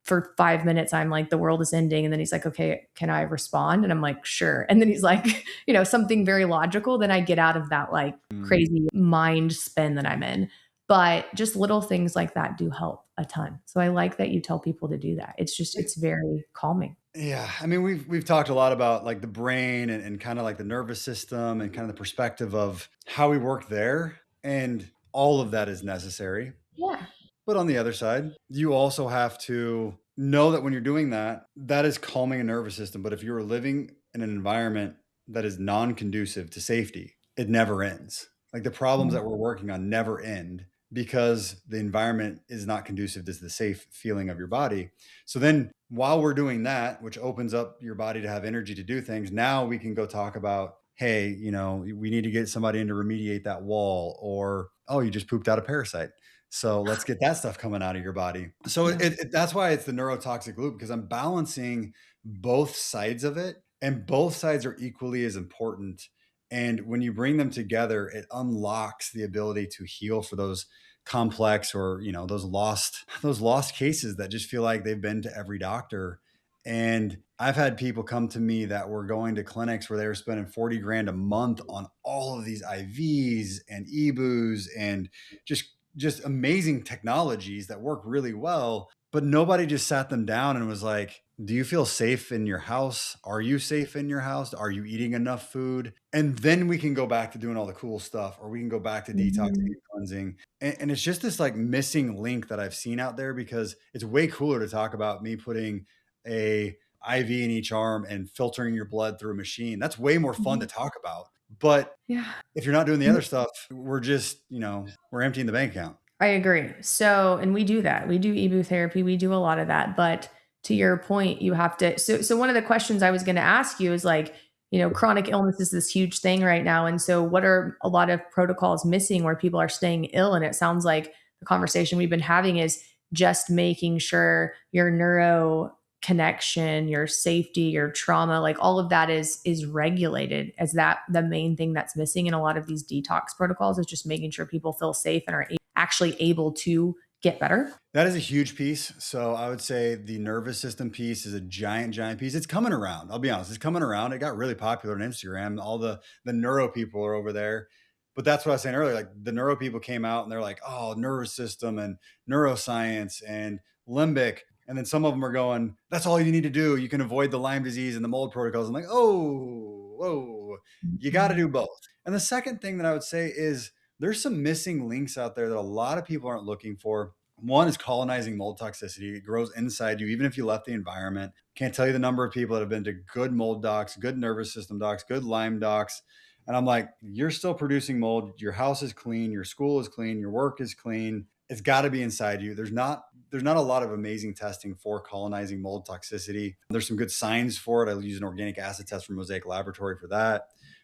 for 5 minutes, I'm like, the world is ending. And then he's like, okay, can I respond? And I'm like, sure. And then he's like, something very logical. Then I get out of that like crazy mind spin that I'm in. But just little things like that do help a ton. So I like that you tell people to do that. It's very calming. Yeah. I mean, we've talked a lot about like the brain and kind of like the nervous system and kind of the perspective of how we work there. And all of that is necessary. Yeah. But on the other side, you also have to know that when you're doing that, that is calming a nervous system. But if you're living in an environment that is non-conducive to safety, it never ends. Like the problems that we're working on never end because the environment is not conducive to the safe feeling of your body. So then while we're doing that, which opens up your body to have energy to do things, now we can go talk about, hey, we need to get somebody in to remediate that wall, or, oh, you just pooped out a parasite. So let's get that stuff coming out of your body. So that's why it's the neurotoxic loop, because I'm balancing both sides of it, and both sides are equally as important. And when you bring them together, it unlocks the ability to heal for those complex or, those lost cases that just feel like they've been to every doctor. And I've had people come to me that were going to clinics where they were spending 40 grand a month on all of these IVs and EBUs and just amazing technologies that work really well, but nobody just sat them down and was like, do you feel safe in your house? Are you safe in your house? Are you eating enough food? And then we can go back to doing all the cool stuff, or we can go back to detoxing and cleansing. And it's just this like missing link that I've seen out there, because it's way cooler to talk about me putting a IV in each arm and filtering your blood through a machine. That's way more fun to talk about. But if you're not doing the other stuff, we're just, we're emptying the bank account. I agree. So, and we do that. We do EBU therapy. We do a lot of that. But to your point, you have to. So one of the questions I was going to ask you is like, chronic illness is this huge thing right now. And so what are a lot of protocols missing where people are staying ill? And it sounds like the conversation we've been having is just making sure your neuro connection, your safety, your trauma, like all of that is regulated. Is that the main thing that's missing in a lot of these detox protocols, is just making sure people feel safe and are actually able to get better? That is a huge piece. So I would say the nervous system piece is a giant piece. It's coming around. I'll be honest. It's coming around. It got really popular on Instagram. All the neuro people are over there. But that's what I was saying earlier. Like the neuro people came out and they're like, oh, nervous system and neuroscience and limbic. And then some of them are going, that's all you need to do. You can avoid the Lyme disease and the mold protocols. I'm like, whoa, you got to do both. And the second thing that I would say is there's some missing links out there that a lot of people aren't looking for. One is colonizing mold toxicity. It grows inside you, even if you left the environment. Can't tell you the number of people that have been to good mold docs, good nervous system docs, good Lyme docs. And I'm like, you're still producing mold. Your house is clean. Your school is clean. Your work is clean. It's got to be inside you. There's not a lot of amazing testing for colonizing mold toxicity. There's some good signs for it. I use an organic acid test from Mosaic Laboratory for that.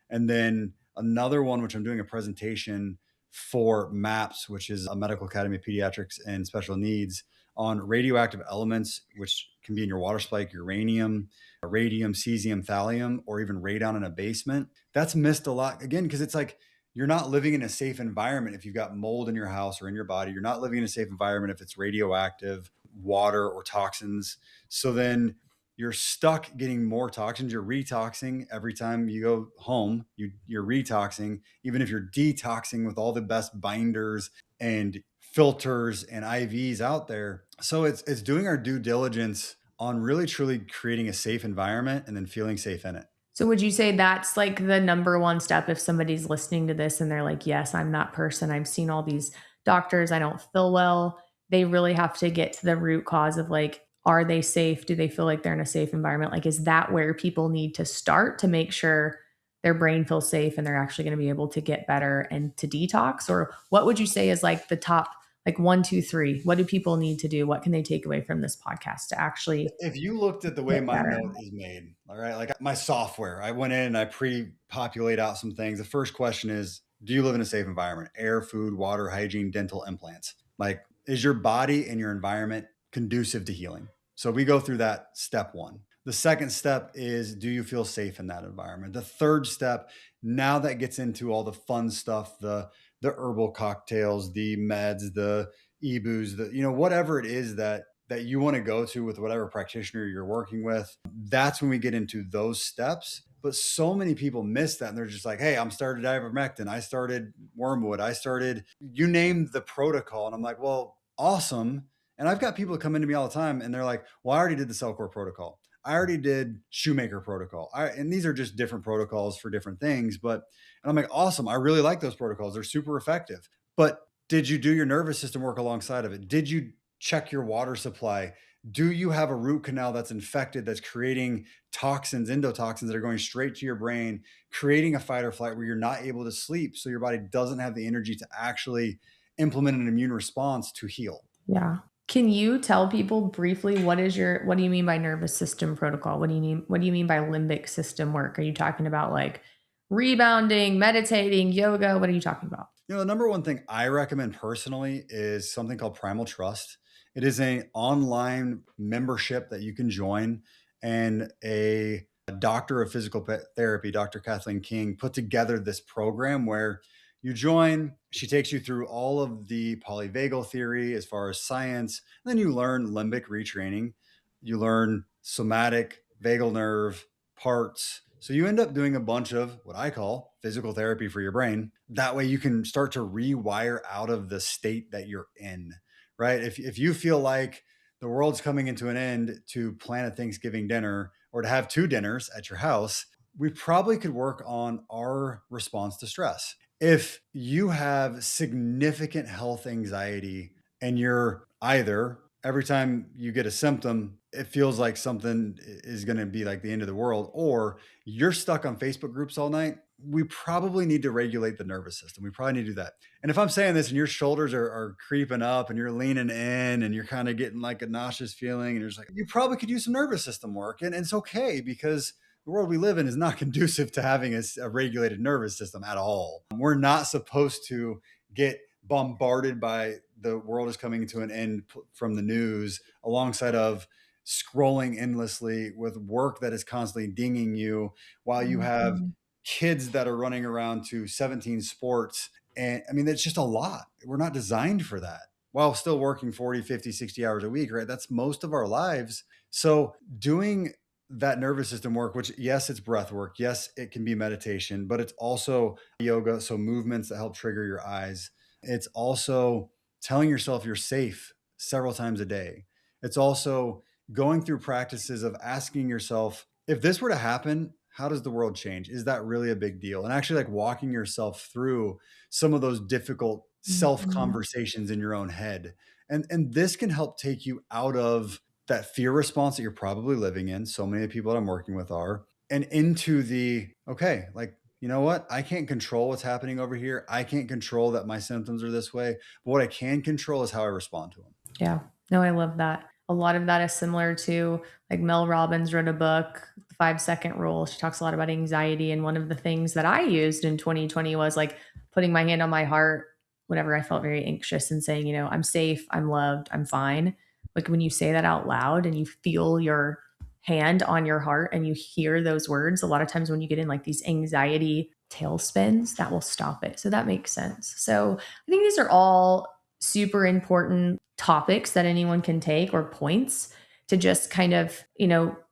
And then another one, which I'm doing a presentation for MAPS, which is a Medical Academy of Pediatrics and Special Needs, on radioactive elements, which can be in your water supply, like uranium, radium, cesium, thallium, or even radon in a basement. That's missed a lot, again, because it's like you're not living in a safe environment if you've got mold in your house or in your body. You're not living in a safe environment if it's radioactive water or toxins. So then you're stuck getting more toxins. You're retoxing every time you go home. You're retoxing, even if you're detoxing with all the best binders and filters and IVs out there. So it's doing our due diligence on really truly creating a safe environment and then feeling safe in it. So would you say that's like the number one step if somebody's listening to this and they're like, yes, I'm that person. I've seen all these doctors. I don't feel well. they really have to get to the root cause of like, are they safe? Do they feel like they're in a safe environment? Like, is that where people need to start to make sure their brain feels safe and they're actually going to be able to get better and to detox? Or what would you say is like the top, like 1, 2, 3? What do people need to do? What can they take away from this podcast to actually If you looked at the way get my better? note is made, all right, like my software, I went in and I pre-populate out some things. The first question is, do you live in a safe environment? Air, food, water, hygiene, dental, implants. Like, is your body and your environment conducive to healing? So we go through that step one. The second step is, do you feel safe in that environment? The third step, now that gets into all the fun stuff, the herbal cocktails, the meds, the ebus, the whatever it is that you want to go to with whatever practitioner you're working with. That's when we get into those steps. But so many people miss that. And they're just like, hey, I'm started ivermectin. I started wormwood. I started, you name the protocol. And I'm like, well, awesome. And I've got people come into me all the time and they're like, well, I already did the Cellcore protocol. I already did Shoemaker protocol. And these are just different protocols for different things. And I'm like, awesome. I really like those protocols. They're super effective. But did you do your nervous system work alongside of it? Did you check your water supply? Do you have a root canal that's infected, that's creating toxins, endotoxins that are going straight to your brain, creating a fight or flight where you're not able to sleep, so your body doesn't have the energy to actually implement an immune response to heal? Yeah. Can you tell people briefly what do you mean by nervous system protocol? What do you mean by limbic system work? Are you talking about like rebounding, meditating, yoga? What are you talking about? The number one thing I recommend personally is something called Primal Trust. It is an online membership that you can join, and a doctor of physical therapy, Dr. Kathleen King, put together this program where you join. She takes you through all of the polyvagal theory as far as science. And then you learn limbic retraining. You learn somatic, vagal nerve, parts. So you end up doing a bunch of what I call physical therapy for your brain. That way you can start to rewire out of the state that you're in, right? If you feel like the world's coming into an end to plan a Thanksgiving dinner or to have 2 dinners at your house, we probably could work on our response to stress. If you have significant health anxiety and you're either every time you get a symptom, it feels like something is going to be like the end of the world, or you're stuck on Facebook groups all night, we probably need to regulate the nervous system. We probably need to do that. And if I'm saying this and your shoulders are creeping up and you're leaning in and you're kind of getting like a nauseous feeling and you're just like, you probably could use some nervous system work. And it's okay, because the world we live in is not conducive to having a regulated nervous system at all. We're not supposed to get bombarded by the world is coming to an end from the news, alongside of scrolling endlessly with work that is constantly dinging you, while you have kids that are running around to 17 sports. And I mean, it's just a lot. We're not designed for that, while still working 40, 50, 60 hours a week, right? That's most of our lives. So doing that nervous system work, which, yes, it's breath work. Yes, it can be meditation, but it's also yoga. So movements that help trigger your eyes. It's also telling yourself you're safe several times a day. It's also going through practices of asking yourself, if this were to happen, how does the world change? Is that really a big deal? And actually like walking yourself through some of those difficult self conversations in your own head. And this can help take you out of that fear response that you're probably living in. So many people that I'm working with are, and into the, okay, like, you know what? I can't control what's happening over here. I can't control that my symptoms are this way. But what I can control is how I respond to them. Yeah. No, I love that. A lot of that is similar to like Mel Robbins wrote a book, The 5 Second Rule. She talks a lot about anxiety. And one of the things that I used in 2020 was like putting my hand on my heart whenever I felt very anxious and saying, I'm safe, I'm loved, I'm fine. Like when you say that out loud and you feel your hand on your heart and you hear those words, a lot of times when you get in like these anxiety tailspins, that will stop it. So that makes sense. So I think these are all super important topics that anyone can take, or points to just kind of,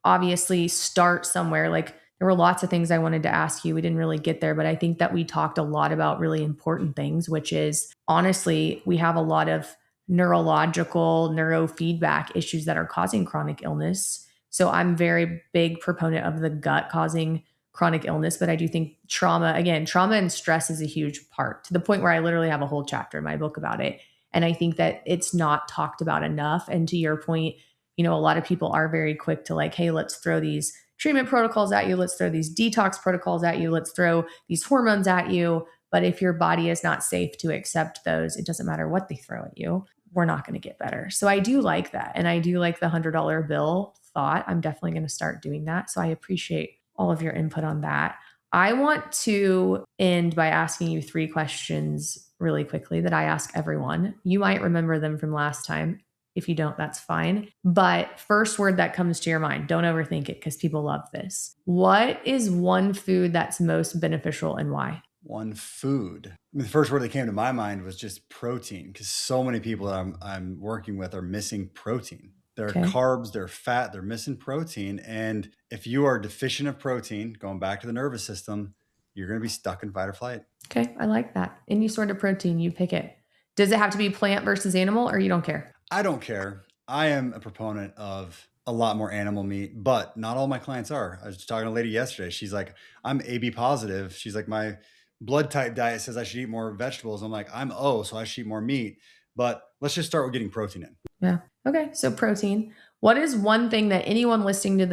obviously start somewhere. Like there were lots of things I wanted to ask you. We didn't really get there, but I think that we talked a lot about really important things, which is honestly, we have a lot of neurological neurofeedback issues that are causing chronic illness. So I'm very big proponent of the gut causing chronic illness, but I do think trauma and stress is a huge part, to the point where I literally have a whole chapter in my book about it. And I think that it's not talked about enough. And to your point, a lot of people are very quick to like, hey, let's throw these treatment protocols at you. Let's throw these detox protocols at you. Let's throw these hormones at you. But if your body is not safe to accept those, it doesn't matter what they throw at you, we're not going to get better. So I do like that. And I do like the $100 bill thought. I'm definitely going to start doing that. So I appreciate all of your input on that. I want to end by asking you 3 questions really quickly that I ask everyone. You might remember them from last time. If you don't, that's fine. But first word that comes to your mind, don't overthink it because people love this. What is one food that's most beneficial and why? One food. I mean, the first word that came to my mind was just protein, because so many people that I'm working with are missing protein. They're carbs, they're fat, they're missing protein. And if you are deficient of protein, going back to the nervous system, you're going to be stuck in fight or flight. Okay, I like that. Any sort of protein, you pick it. Does it have to be plant versus animal, or you don't care? I don't care. I am a proponent of a lot more animal meat, but not all my clients are. I was talking to a lady yesterday. She's like, I'm AB positive. She's like, my blood type diet says I should eat more vegetables. I'm like, I'm O, so I should eat more meat. But let's just start with getting protein in. Yeah. Okay. So protein. What is one thing that anyone listening to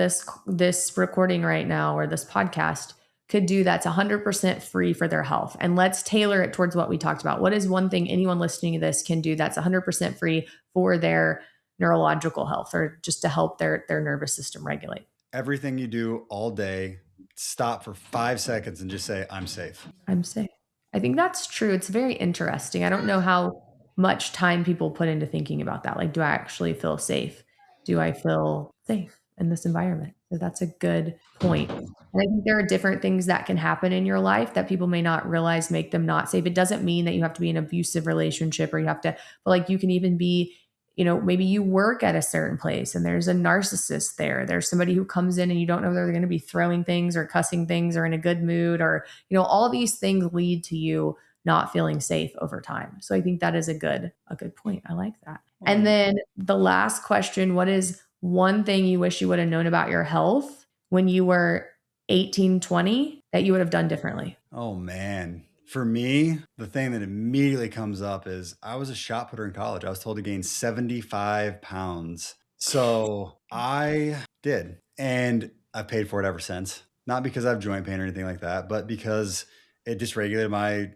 this recording right now or this podcast could do that's 100% free for their health? And let's tailor it towards what we talked about. What is one thing anyone listening to this can do that's 100% free for their neurological health or just to help their nervous system regulate? Everything you do all day, stop for 5 seconds and just say, I'm safe. I'm safe. I think that's true. It's very interesting. I don't know how much time people put into thinking about that. Like, do I actually feel safe? Do I feel safe in this environment? So that's a good point. And I think there are different things that can happen in your life that people may not realize make them not safe. It doesn't mean that you have to be in an abusive relationship or you have to, but like you can even be, maybe you work at a certain place and there's a narcissist there. There's somebody who comes in and you don't know whether they're going to be throwing things or cussing things or in a good mood or, all these things lead to you not feeling safe over time. So I think that is a good point. I like that. And then the last question, what is one thing you wish you would have known about your health when you were 18, 20 that you would have done differently? Oh man. For me, the thing that immediately comes up is I was a shot putter in college. I was told to gain 75 pounds. So I did. And I've paid for it ever since. Not because I have joint pain or anything like that, but because it dysregulated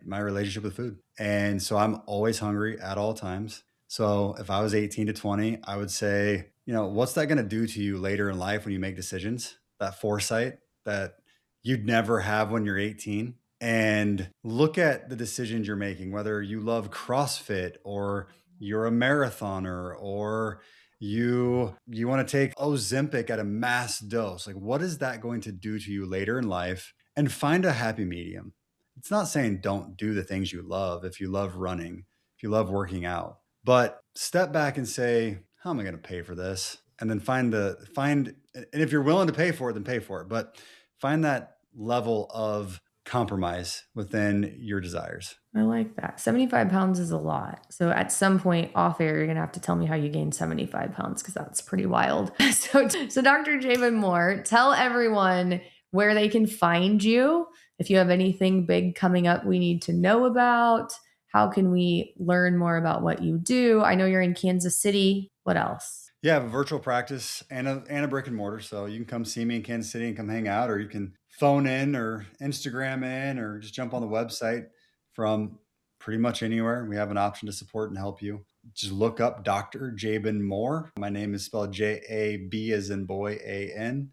my relationship with food. And so I'm always hungry at all times. So if I was 18 to 20, I would say, what's that going to do to you later in life when you make decisions? That foresight that you'd never have when you're 18. And look at the decisions you're making, whether you love CrossFit or you're a marathoner or you want to take Ozempic at a mass dose. Like, what is that going to do to you later in life? And find a happy medium. It's not saying don't do the things you love. If you love running, if you love working out, but step back and say, how am I going to pay for this? And then and if you're willing to pay for it, then pay for it. But find that level of compromise within your desires. I like that. 75 pounds is a lot. So at some point off air, you're going to have to tell me how you gained 75 pounds because that's pretty wild. So Dr. Jabin Moore, tell everyone where they can find you. If you have anything big coming up we need to know about, how can we learn more about what you do? I know you're in Kansas City. What else? Yeah, I have a virtual practice and a brick and mortar. So you can come see me in Kansas City and come hang out, or you can phone in or Instagram in or just jump on the website from pretty much anywhere. We have an option to support and help you. Just look up Dr. Jabin Moore. My name is spelled Jab as in boy, A-N.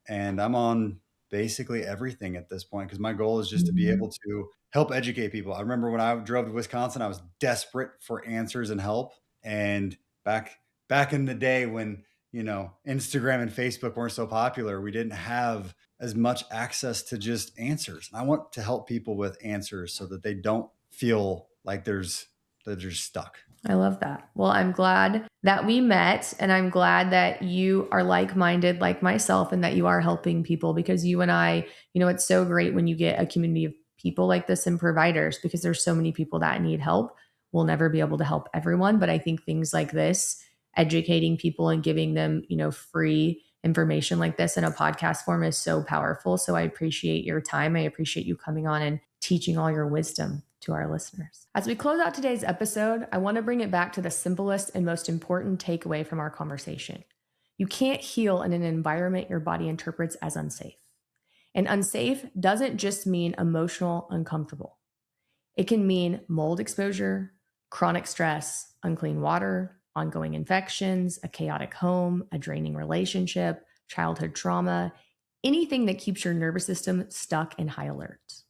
And I'm on basically everything at this point because my goal is just to be able to help educate people. I remember when I drove to Wisconsin, I was desperate for answers and help. And back in the day when, Instagram and Facebook weren't so popular, we didn't have as much access to just answers. And I want to help people with answers so that they don't feel like they're stuck. I love that. Well, I'm glad that we met and I'm glad that you are like-minded like myself and that you are helping people because you and I, it's so great when you get a community of people like this and providers because there's so many people that need help. We'll never be able to help everyone, but I think things like this, educating people and giving them, free information like this in a podcast form is so powerful. So I appreciate your time. I appreciate you coming on and teaching all your wisdom to our listeners. As we close out today's episode, I want to bring it back to the simplest and most important takeaway from our conversation. You can't heal in an environment your body interprets as unsafe. And unsafe doesn't just mean emotional uncomfortable. It can mean mold exposure, chronic stress, unclean water, ongoing infections, a chaotic home, a draining relationship, childhood trauma, anything that keeps your nervous system stuck in high alert.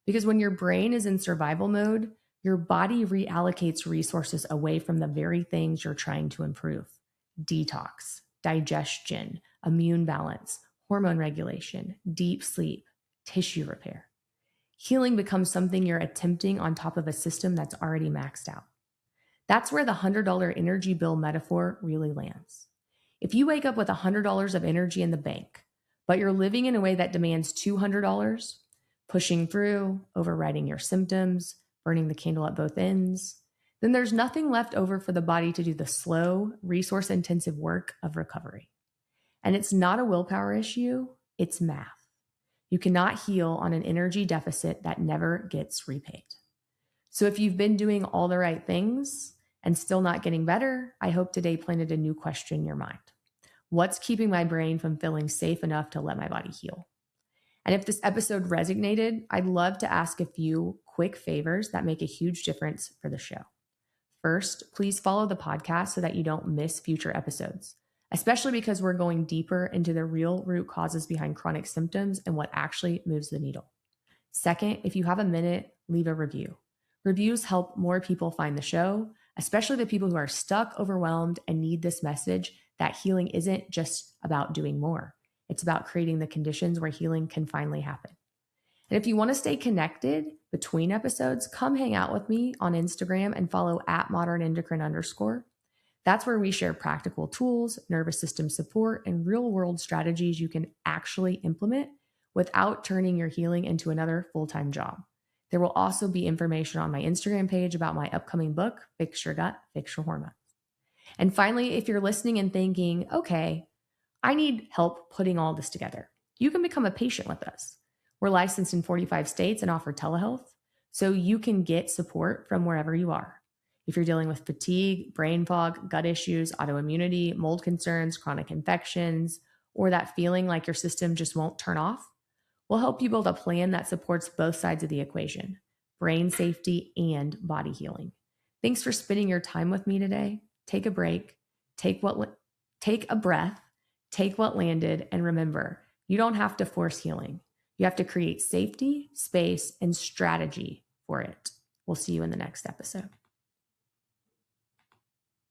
Because when your brain is in survival mode, your body reallocates resources away from the very things you're trying to improve. Detox, digestion, immune balance, hormone regulation, deep sleep, tissue repair. Healing becomes something you're attempting on top of a system that's already maxed out. That's where the $100 energy bill metaphor really lands. If you wake up with $100 of energy in the bank, but you're living in a way that demands $200, pushing through, overriding your symptoms, burning the candle at both ends, then there's nothing left over for the body to do the slow, resource-intensive work of recovery. And it's not a willpower issue, it's math. You cannot heal on an energy deficit that never gets repaid. So if you've been doing all the right things and still not getting better, I hope today planted a new question in your mind. What's keeping my brain from feeling safe enough to let my body heal? And if this episode resonated, I'd love to ask a few quick favors that make a huge difference for the show. First, please follow the podcast so that you don't miss future episodes, especially because we're going deeper into the real root causes behind chronic symptoms and what actually moves the needle. Second, if you have a minute, leave a review. Reviews help more people find the show, especially the people who are stuck, overwhelmed, and need this message that healing isn't just about doing more. It's about creating the conditions where healing can finally happen. And if you want to stay connected between episodes, come hang out with me on Instagram and follow @modernendocrine_. That's where we share practical tools, nervous system support, and real-world strategies you can actually implement without turning your healing into another full-time job. There will also be information on my Instagram page about my upcoming book, Fix Your Gut, Fix Your Hormones. And finally, if you're listening and thinking, okay, I need help putting all this together, you can become a patient with us. We're licensed in 45 states and offer telehealth, so you can get support from wherever you are. If you're dealing with fatigue, brain fog, gut issues, autoimmunity, mold concerns, chronic infections, or that feeling like your system just won't turn off, we'll help you build a plan that supports both sides of the equation, brain safety and body healing. Thanks for spending your time with me today. Take a break, take a breath, take what landed, and remember, you don't have to force healing. You have to create safety, space, and strategy for it. We'll see you in the next episode.